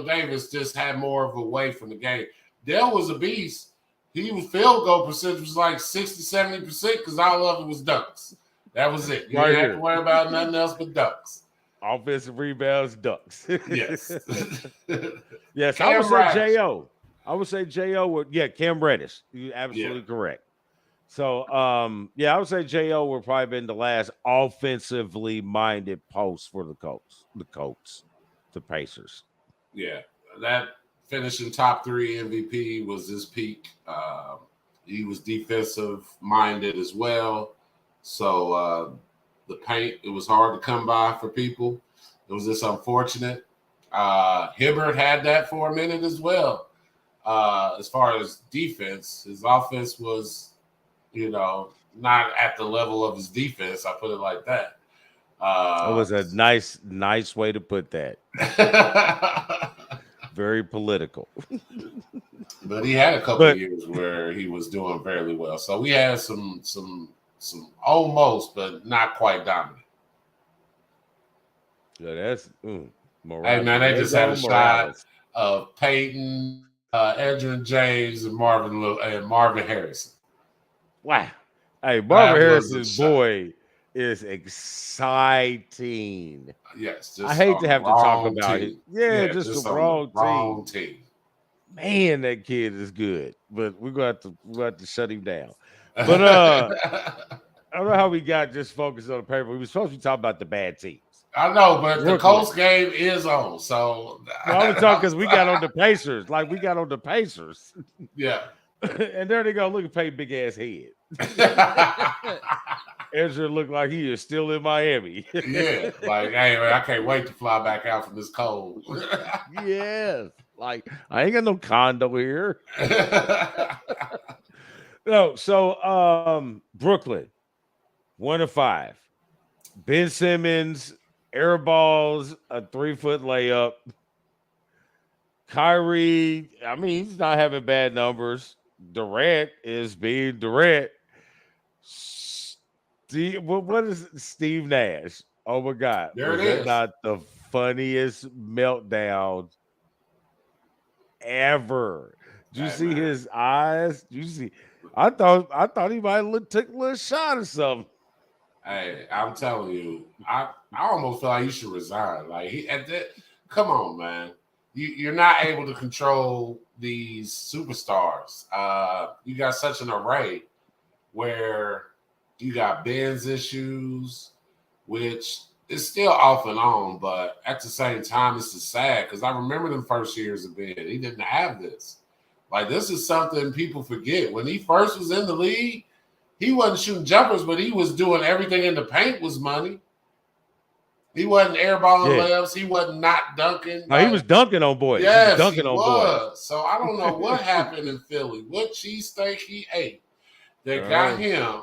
Davis just had more of a way from the game. Dell was a beast. His field goal percentage was like 60-70% because all of it was dunks. That was it. You didn't have to worry about nothing else but dunks. Offensive rebounds, dunks. Yes. Yes, I would say J.O. I would say J.O. Cam Reddish. You're absolutely correct. So, I would say J.O. would probably been the last offensively minded post for the Colts, the Pacers. Yeah, that finishing top 3 MVP was his peak. He was defensive minded as well. So the paint, it was hard to come by for people. It was just unfortunate. Hibbert had that for a minute as well. As far as defense, his offense was, not at the level of his defense. I put it like that. It was a nice way to put that. Very political. But he had a couple of years where he was doing fairly well. So we had some almost, but not quite dominant. Yeah, that's Hey man, they just had a shot of Peyton, Edgerrin James, and Marvin Harrison. Wow. Hey, Marvin Harrison's boy is exciting. Yes. I hate to have to talk about it. Yeah, just the wrong team. Man, that kid is good. But we're going to have to shut him down. But I don't know how we got just focused on the paper. We were supposed to be talking about the bad teams. I know, but the Brooklyn. Colts game is on, so No, I was talking because we got on the Pacers. Like we got on the Pacers. yeah. And there they go. Look at Peyton big ass head. Ezra looked like he is still in Miami. Yeah, like, hey, man, I can't wait to fly back out from this cold. Yes. Like, I ain't got no condo here. No, so Brooklyn, 1-5. Ben Simmons, air balls, a 3-foot layup. Kyrie, I mean, he's not having bad numbers. Durant is being Durant. What is Steve Nash? Oh my God. There Was it that is. not the funniest meltdown ever? Did you Hey, see man. his eyes? Did you see? I thought he might have took a little shot or something. Hey, I'm telling you, I almost feel like you should resign. Like come on, man. You're not able to control these superstars. You got such an array where you got Ben's issues, which is still off and on, but at the same time, this is sad because I remember the first years of Ben. He didn't have this. Like, this is something people forget. When he first was in the league, he wasn't shooting jumpers, but he was doing everything in the paint was money. He wasn't airballing layups. He wasn't not dunking. No, he was dunking on boys. Yes, he was dunking on boys. So I don't know what happened in Philly. What cheesesteak he ate that got him.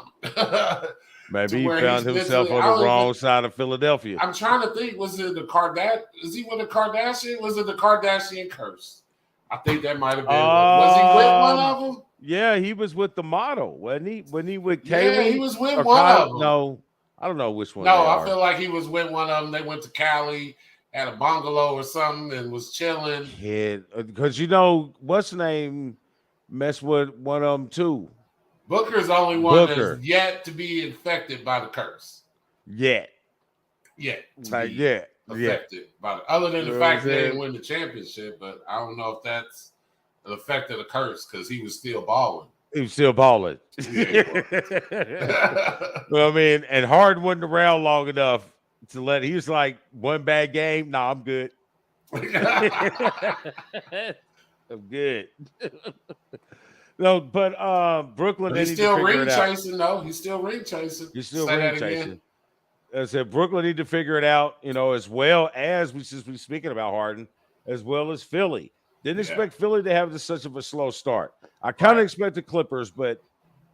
Maybe he found himself on the wrong side of Philadelphia. I'm trying to think. Was it the Kardashian? Is he with the Kardashian? Was it the Kardashian curse? I think that might have been. Was he with one of them? Yeah, he was with the model, wasn't he? When he with Kaylee? Yeah, he was with one of them. No, I don't know which one. No, I feel like he was with one of them. They went to Cali, had a bungalow or something, and was chilling. Because you know what's the name messed with one of them too. Booker's the only one that's yet to be infected by the curse. Yet. Affected by the, other than the fact that they didn't win the championship, but I don't know if that's an effect of the curse because he was still balling. He was still balling. Yeah, well, I mean, and Harden wasn't around long enough to let. He was like, one bad game. Nah, I'm good. I'm good. No, but Brooklyn. He's still ring chasing, though. He's still ring chasing. He's still ring chasing. I said Brooklyn need to figure it out, you know, as well as we just be speaking about Harden, as well as Philly. Didn't expect Philly to have such of a slow start. I kind of expect the Clippers, but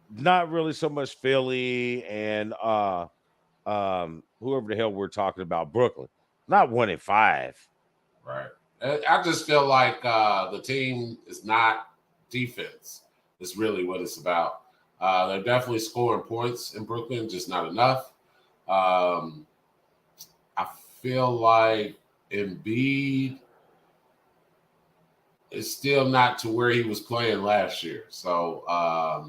not really so much Philly and whoever the hell we're talking about, Brooklyn. Not 1-5. Right. I just feel like the team is not defense. It's really what it's about. They're definitely scoring points in Brooklyn, just not enough. I feel like Embiid is still not to where he was playing last year. So I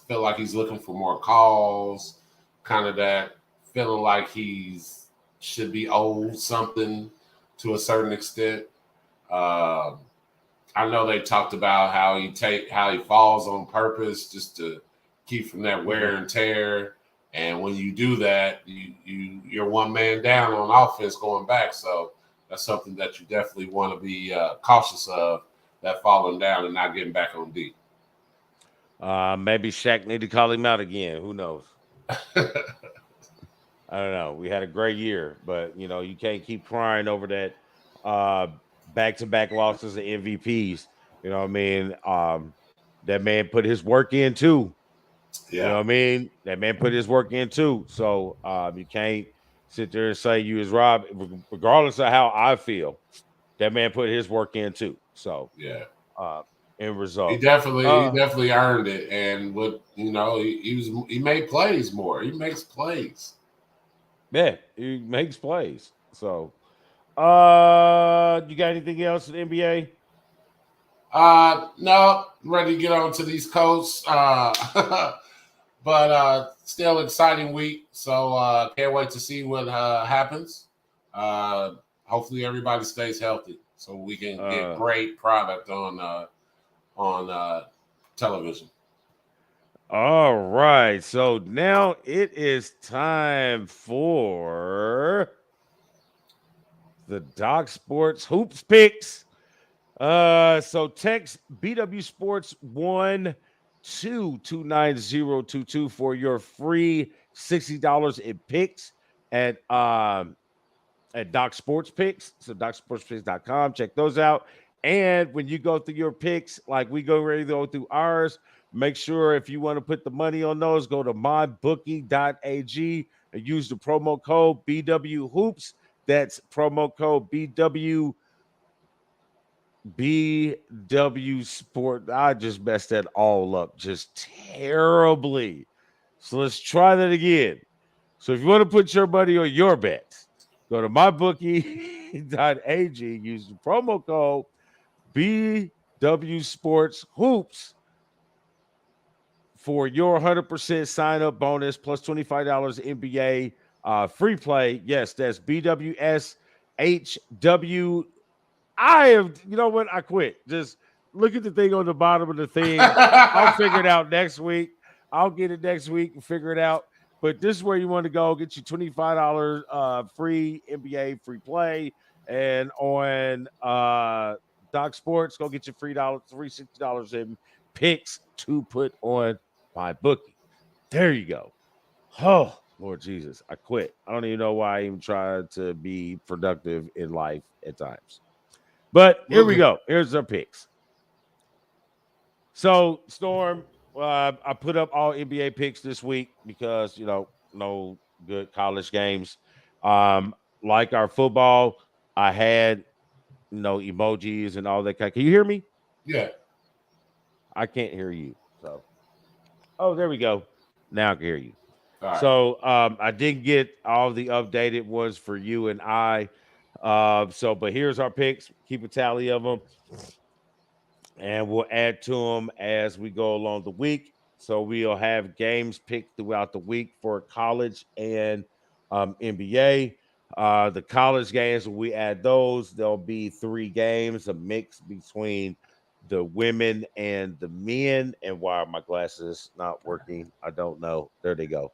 feel like he's looking for more calls, kind of that feeling like he's should be owed something to a certain extent. I know they talked about how he falls on purpose just to keep from that wear and tear. And when you do that, you're one man down on offense going back. So that's something that you definitely want to be cautious of, that falling down and not getting back on D. Maybe Shaq need to call him out again. Who knows? I don't know. We had a great year, but, you know, you can't keep crying over that back-to-back losses of MVPs. You know what I mean? That man put his work in, too. Yeah. You know what I mean? That man put his work in, too. So you can't sit there and say you was robbed, regardless of how I feel. That man put his work in, too. So, yeah. End result. He definitely earned it. And what, you know, he made plays more. He makes plays. Yeah, he makes plays. So, you got anything else in the NBA? No, ready to get on to these coasts. But still exciting week. So can't wait to see what happens. Hopefully everybody stays healthy so we can get great product on television. All right. So now it is time for the Doc Sports Hoops picks. So text BW Sports 1229022 for your free $60 in picks at Doc Sports Picks. So docsportspicks.com. Check those out. And when you go through your picks, like we go ready to go through ours, make sure if you want to put the money on those, go to mybookie.ag and use the promo code BW Hoops. That's promo code BW Sport. I just messed that all up just terribly. So let's try that again. So if you want to put your money on your bets, go to mybookie.ag, use the promo code BW Sports Hoops for your 100% sign up bonus plus $25 NBA free play. Yes, that's BWSHW. I am, you know what? I quit. Just look at the thing on the bottom of the thing. I'll figure it out next week. I'll get it next week and figure it out. But this is where you want to go. Get you $25 free NBA free play. And on Doc Sports, go get you free $60 in picks to put on my bookie. There you go. Oh, Lord Jesus. I quit. I don't even know why I even tried to be productive in life at times. But here we go. Here's our picks. So, Storm, I put up all NBA picks this week because, no good college games. Um, like our football, I had, emojis and all that kind. Can you hear me? Yeah. I can't hear you. So, oh, there we go. Now I can hear you. All right. So, I didn't get all the updated ones for you and I. But here's our picks. Keep a tally of them and we'll add to them as we go along the week. So we'll have games picked throughout the week for college and NBA. The college games, when we add those, there'll be 3 games, a mix between the women and the men. And why are my glasses not working? I don't know. There they go.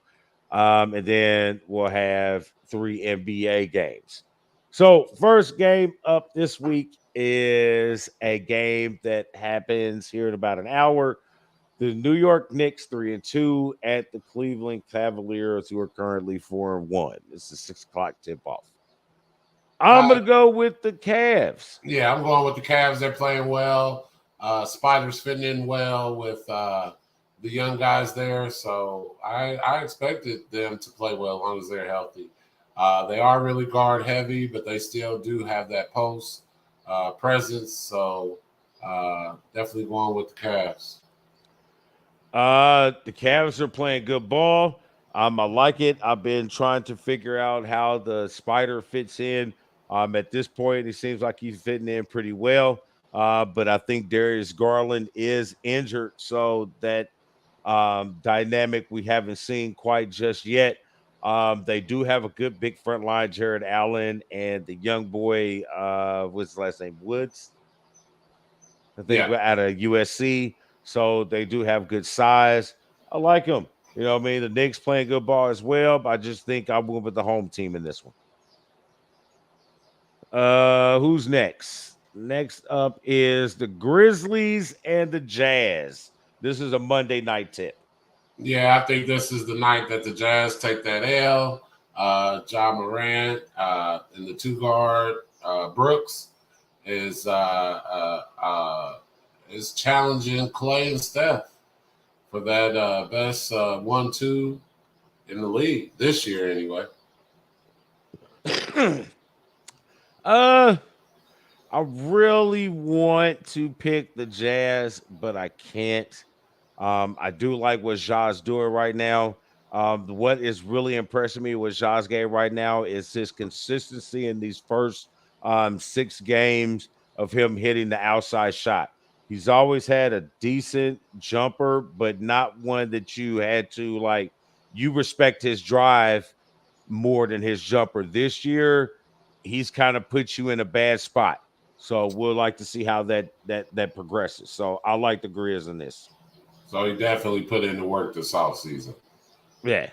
And then we'll have 3 NBA games. So, first game up this week is a game that happens here in about an hour. The New York Knicks 3-2 at the Cleveland Cavaliers, who are currently 4-1. This is 6 o'clock tip off. I'm gonna go with the Cavs. Yeah, I'm going with the Cavs. They're playing well. Spiders fitting in well with the young guys there, so I expected them to play well as long as they're healthy. They are really guard heavy, but they still do have that post presence. So definitely going with the Cavs. The Cavs are playing good ball. I like it. I've been trying to figure out how the Spider fits in. At this point, it seems like he's fitting in pretty well. But I think Darius Garland is injured, so that dynamic we haven't seen quite just yet. They do have a good big front line, Jared Allen, and the young boy, what's his last name? Woods. I think Yeah. out of USC. So they do have good size. I like them. You know what I mean? The Knicks playing good ball as well, but I just think I'm going with the home team in this one. Who's next? Next up is the Grizzlies and the Jazz. This is a Monday night tip. Yeah, I think this is the night that the Jazz take that L. John Morant and the 2 guard Brooks is challenging Clay and Steph for that best 1-2 in the league this year, anyway. I really want to pick the Jazz, but I can't. I do like what Ja's doing right now. What is really impressing me with Ja's game right now is his consistency in these first 6 games of him hitting the outside shot. He's always had a decent jumper, but not one that you had to like. You respect his drive more than his jumper. This year, he's kind of put you in a bad spot. So we'll like to see how that progresses. So I like the Grizz in this. So he definitely put in the work this off season. Yeah.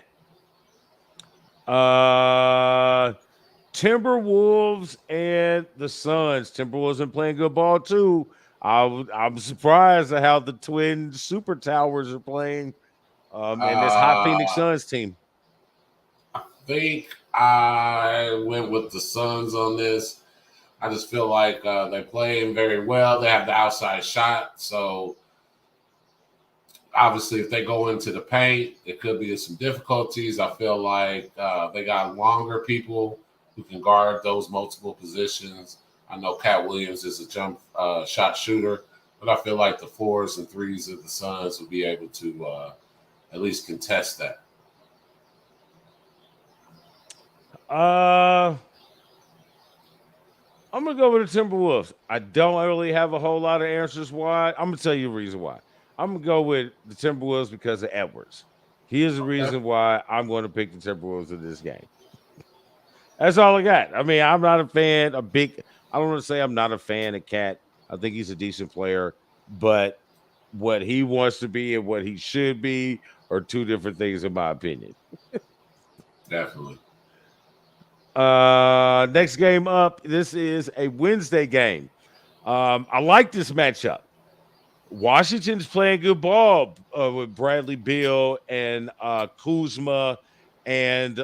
Uh Timberwolves and the Suns. Timberwolves been playing good ball too. I'm surprised at how the twin super towers are playing. And this hot Phoenix I Suns team. think I went with the Suns on this. I just feel like they're playing very well. They have the outside shot, so obviously, if they go into the paint, it could be some difficulties. I feel like they got longer people who can guard those multiple positions. I know Cat Williams is a jump shot shooter, but I feel like the fours and threes of the Suns will be able to at least contest that. Uh I'm gonna go with the Timberwolves. I don't really have a whole lot of answers why. I'm gonna tell you the reason why. I'm gonna go with the Timberwolves because of Edwards. He is the Okay. reason why I'm going to pick the Timberwolves in this game. That's all I got. I mean, I'm not a fan. I don't want to say I'm not a fan of Cat. I think he's a decent player, but what he wants to be and what he should be are two different things, in my opinion. Definitely. Next game up. This is a Wednesday game. I like this matchup. Washington's playing good ball with Bradley Beal and Kuzma and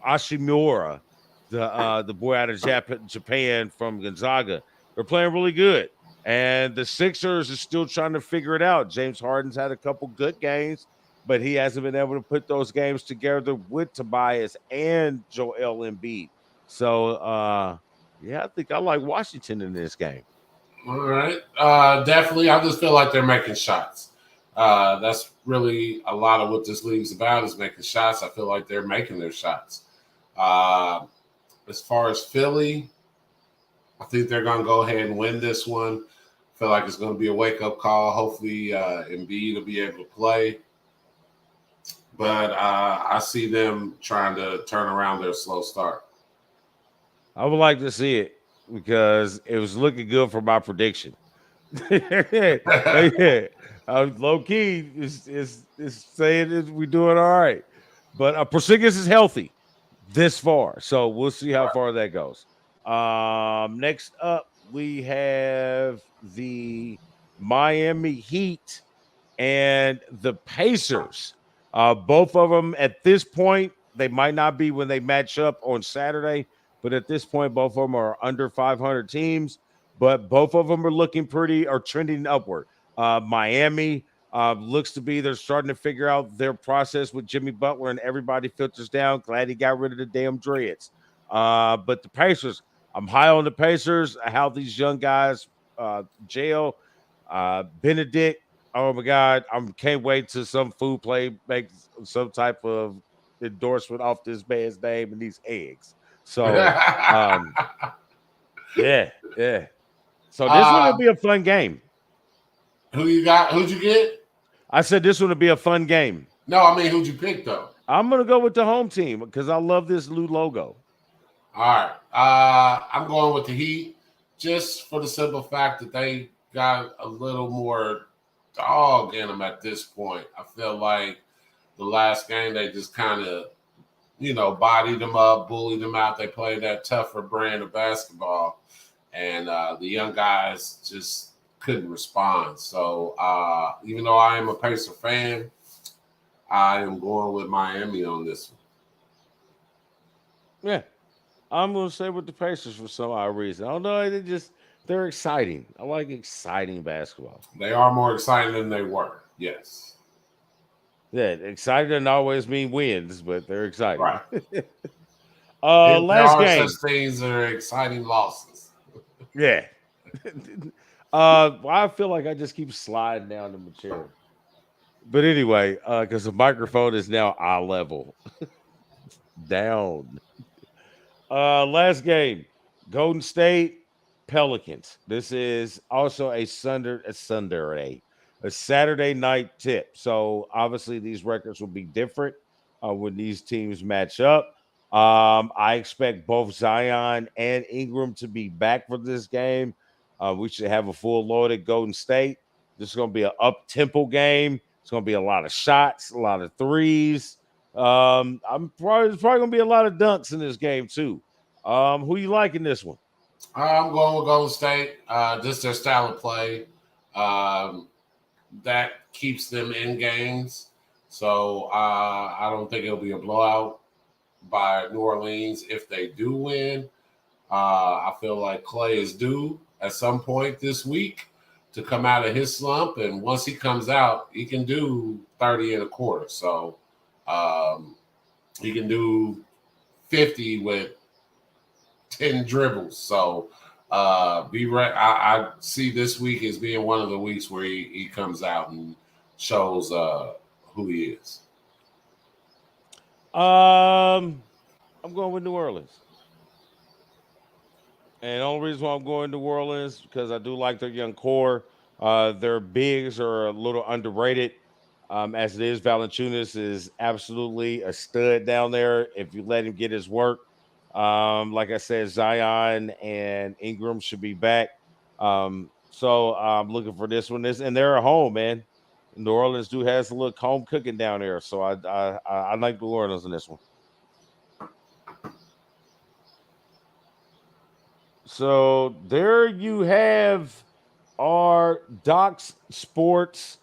Ashimura, the boy out of Japan from Gonzaga. They're playing really good. And the Sixers are still trying to figure it out. James Harden's had a couple good games, but he hasn't been able to put those games together with Tobias and Joel Embiid. So, yeah, I think I like Washington in this game. All right. Definitely. I just feel like they're making shots. That's really a lot of what this league's about is making shots. I feel like they're making their shots. Uh, as far as Philly, I think they're going to go ahead and win this one. I feel like it's going to be a wake up call. Hopefully, Embiid will be able to play. But I see them trying to turn around their slow start. I would like to see it because it was looking good for my prediction. Yeah, low key is saying that we're doing all right, but Porzingis is healthy this far, so we'll see how far that goes. Next up we have the Miami Heat and the Pacers. Both of them at this point, they might not be when they match up on Saturday, but at this point, both of them are under 500 teams, but both of them are looking pretty or trending upward. Miami looks to be they're starting to figure out their process with Jimmy Butler, and everybody filters down. Glad he got rid of the damn dreads. But the Pacers, I'm high on the Pacers. How these young guys, Jail, Benedict. Oh my God, I can't wait till some food play makes some type of endorsement off this man's name and these eggs. So, um, yeah, yeah. So this one will uh, be a fun game. who you got? Who'd you get? I said this one will be a fun game. No, I mean, who'd you pick, though? I'm gonna go with the home team because I love this new logo. All right. I'm going with the Heat just for the simple fact that they got a little more dog in them at this point. I feel like the last game they just kind of, bodied them up, bullied them out. They played that tougher brand of basketball, and the young guys just couldn't respond. So even though I am a Pacer fan, I am going with Miami on this one. Yeah, I'm gonna stay with the Pacers for some odd reason. I don't know. They're exciting. I like exciting basketball. They are more exciting than they were. Yes. Yeah, excited doesn't always mean wins, but they're exciting. Right. There Last are such game. things that are exciting losses. Yeah. I feel like I just keep sliding down in my chair. But anyway, because the microphone is now eye level down. Last game, Golden State Pelicans. This is also a Saturday night tip. So obviously these records will be different when these teams match up. I expect both Zion and Ingram to be back for this game. We should have a full loaded Golden State. This is going to be an up-tempo game. It's going to be a lot of shots, a lot of threes. There's probably going to be a lot of dunks in this game too. Who you like in this one? I'm going with Golden State. Just their style of play. That keeps them in games. So I don't think it'll be a blowout by New Orleans if they do win. I feel like Clay is due at some point this week to come out of his slump. And once he comes out, he can do 30 and a quarter. So he can do 50 with 10 dribbles. So be right. I see this week as being one of the weeks where he comes out and shows who he is. I'm going with New Orleans. And the only reason why I'm going to New Orleans because I do like their young core. Their bigs are a little underrated. As it is, Valanciunas is absolutely a stud down there. If you let him get his work, like I said, Zion and Ingram should be back. So I'm looking for this one. And they're at home, man. New Orleans has a little home cooking down there, so I like New Orleans in this one. So there you have our Doc's Sports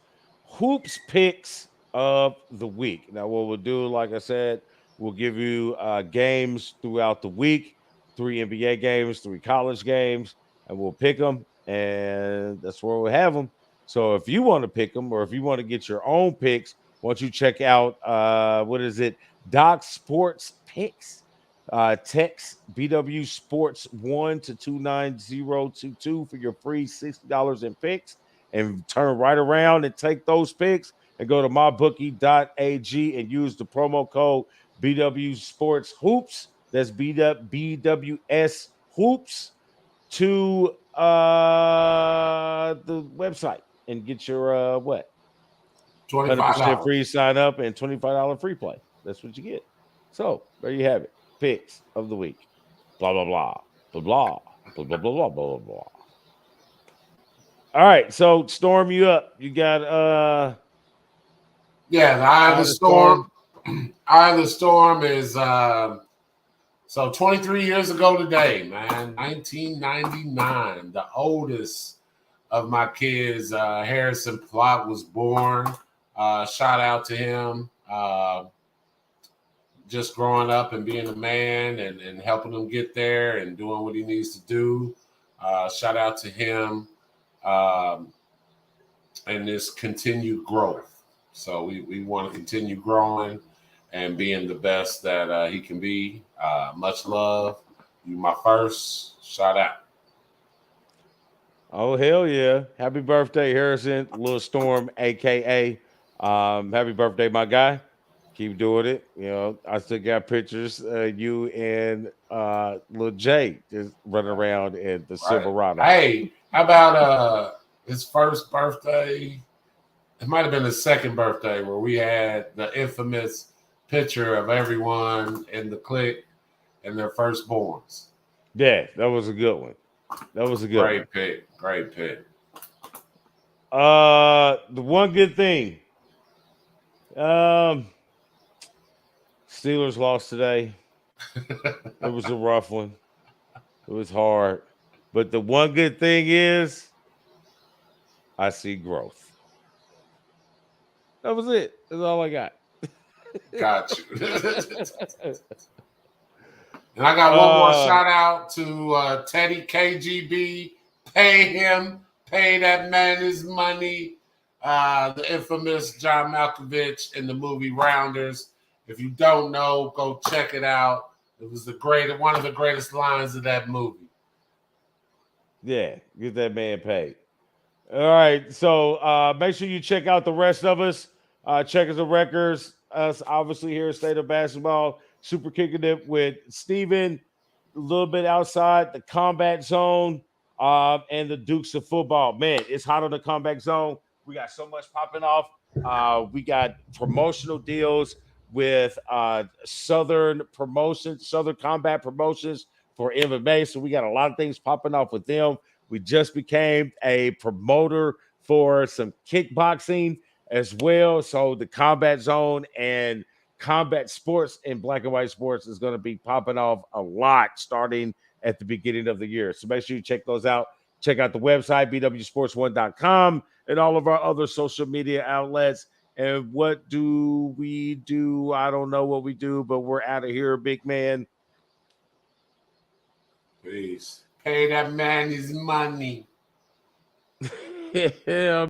Hoops picks of the week. Now, what we'll do, like I said, we'll give you games throughout the week, 3 NBA games, 3 college games, and we'll pick them, and that's where we'll have them. So if you want to pick them or if you want to get your own picks, why don't you check out, what is it, Doc Sports Picks. Text BW Sports 1 to 29022 for your free $60 in picks and turn right around and take those picks and go to mybookie.ag and use the promo code BW Sports Hoops. That's BWS Hoops to the website and get your what? $25. 100% free sign up and $25 free play. That's what you get. So there you have it. Picks of the week. Blah blah blah blah blah blah blah blah blah blah blah. All right, so Storm, you up? You got the Eye of the Storm. Eye of the Storm is so 23 years ago today, man. 1999. The oldest of my kids, Harrison Plott, was born. Shout out to him. Just growing up and being a man and helping him get there and doing what he needs to do. Shout out to him and this continued growth. So we want to continue growing and being the best that he can be. Much love. You my first. Shout out. Oh, hell yeah. Happy birthday, Harrison. Little Storm, a.k.a. Happy birthday, my guy. Keep doing it. You know, I still got pictures you and little Jay just running around in the Silverado. Hey, how about his first birthday? It might have been his second birthday where we had the infamous picture of everyone in the clique and their firstborns. Yeah, that was a good one. That was a good Great one. pick. Great pick. The one good thing. Steelers lost today. It was a rough one. It was hard. But the one good thing is I see growth. That was it. That's all I got. Got you. And I got one more shout out to Teddy KGB. Pay him. Pay that man his money. The infamous John Malkovich in the movie Rounders. If you don't know, go check it out. It was one of the greatest lines of that movie. Yeah, get that man paid. All right, so make sure you check out the rest of us. Check us the records. Us obviously here at State of Basketball, super kicking it with Steven, a little bit outside the combat zone, and the Dukes of football. Man, it's hot on the combat zone. We got so much popping off. We got promotional deals with Southern Combat Promotions for MMA. So we got a lot of things popping off with them. We just became a promoter for some kickboxing as well. So the Combat Zone and Combat Sports and Black and White Sports is going to be popping off a lot starting at the beginning of the year. So make sure you check those out. Check out the website, bwsports1.com, and all of our other social media outlets. And what do we do? I don't know what we do, but we're out of here, big man. Peace. Pay that man his money. Yeah.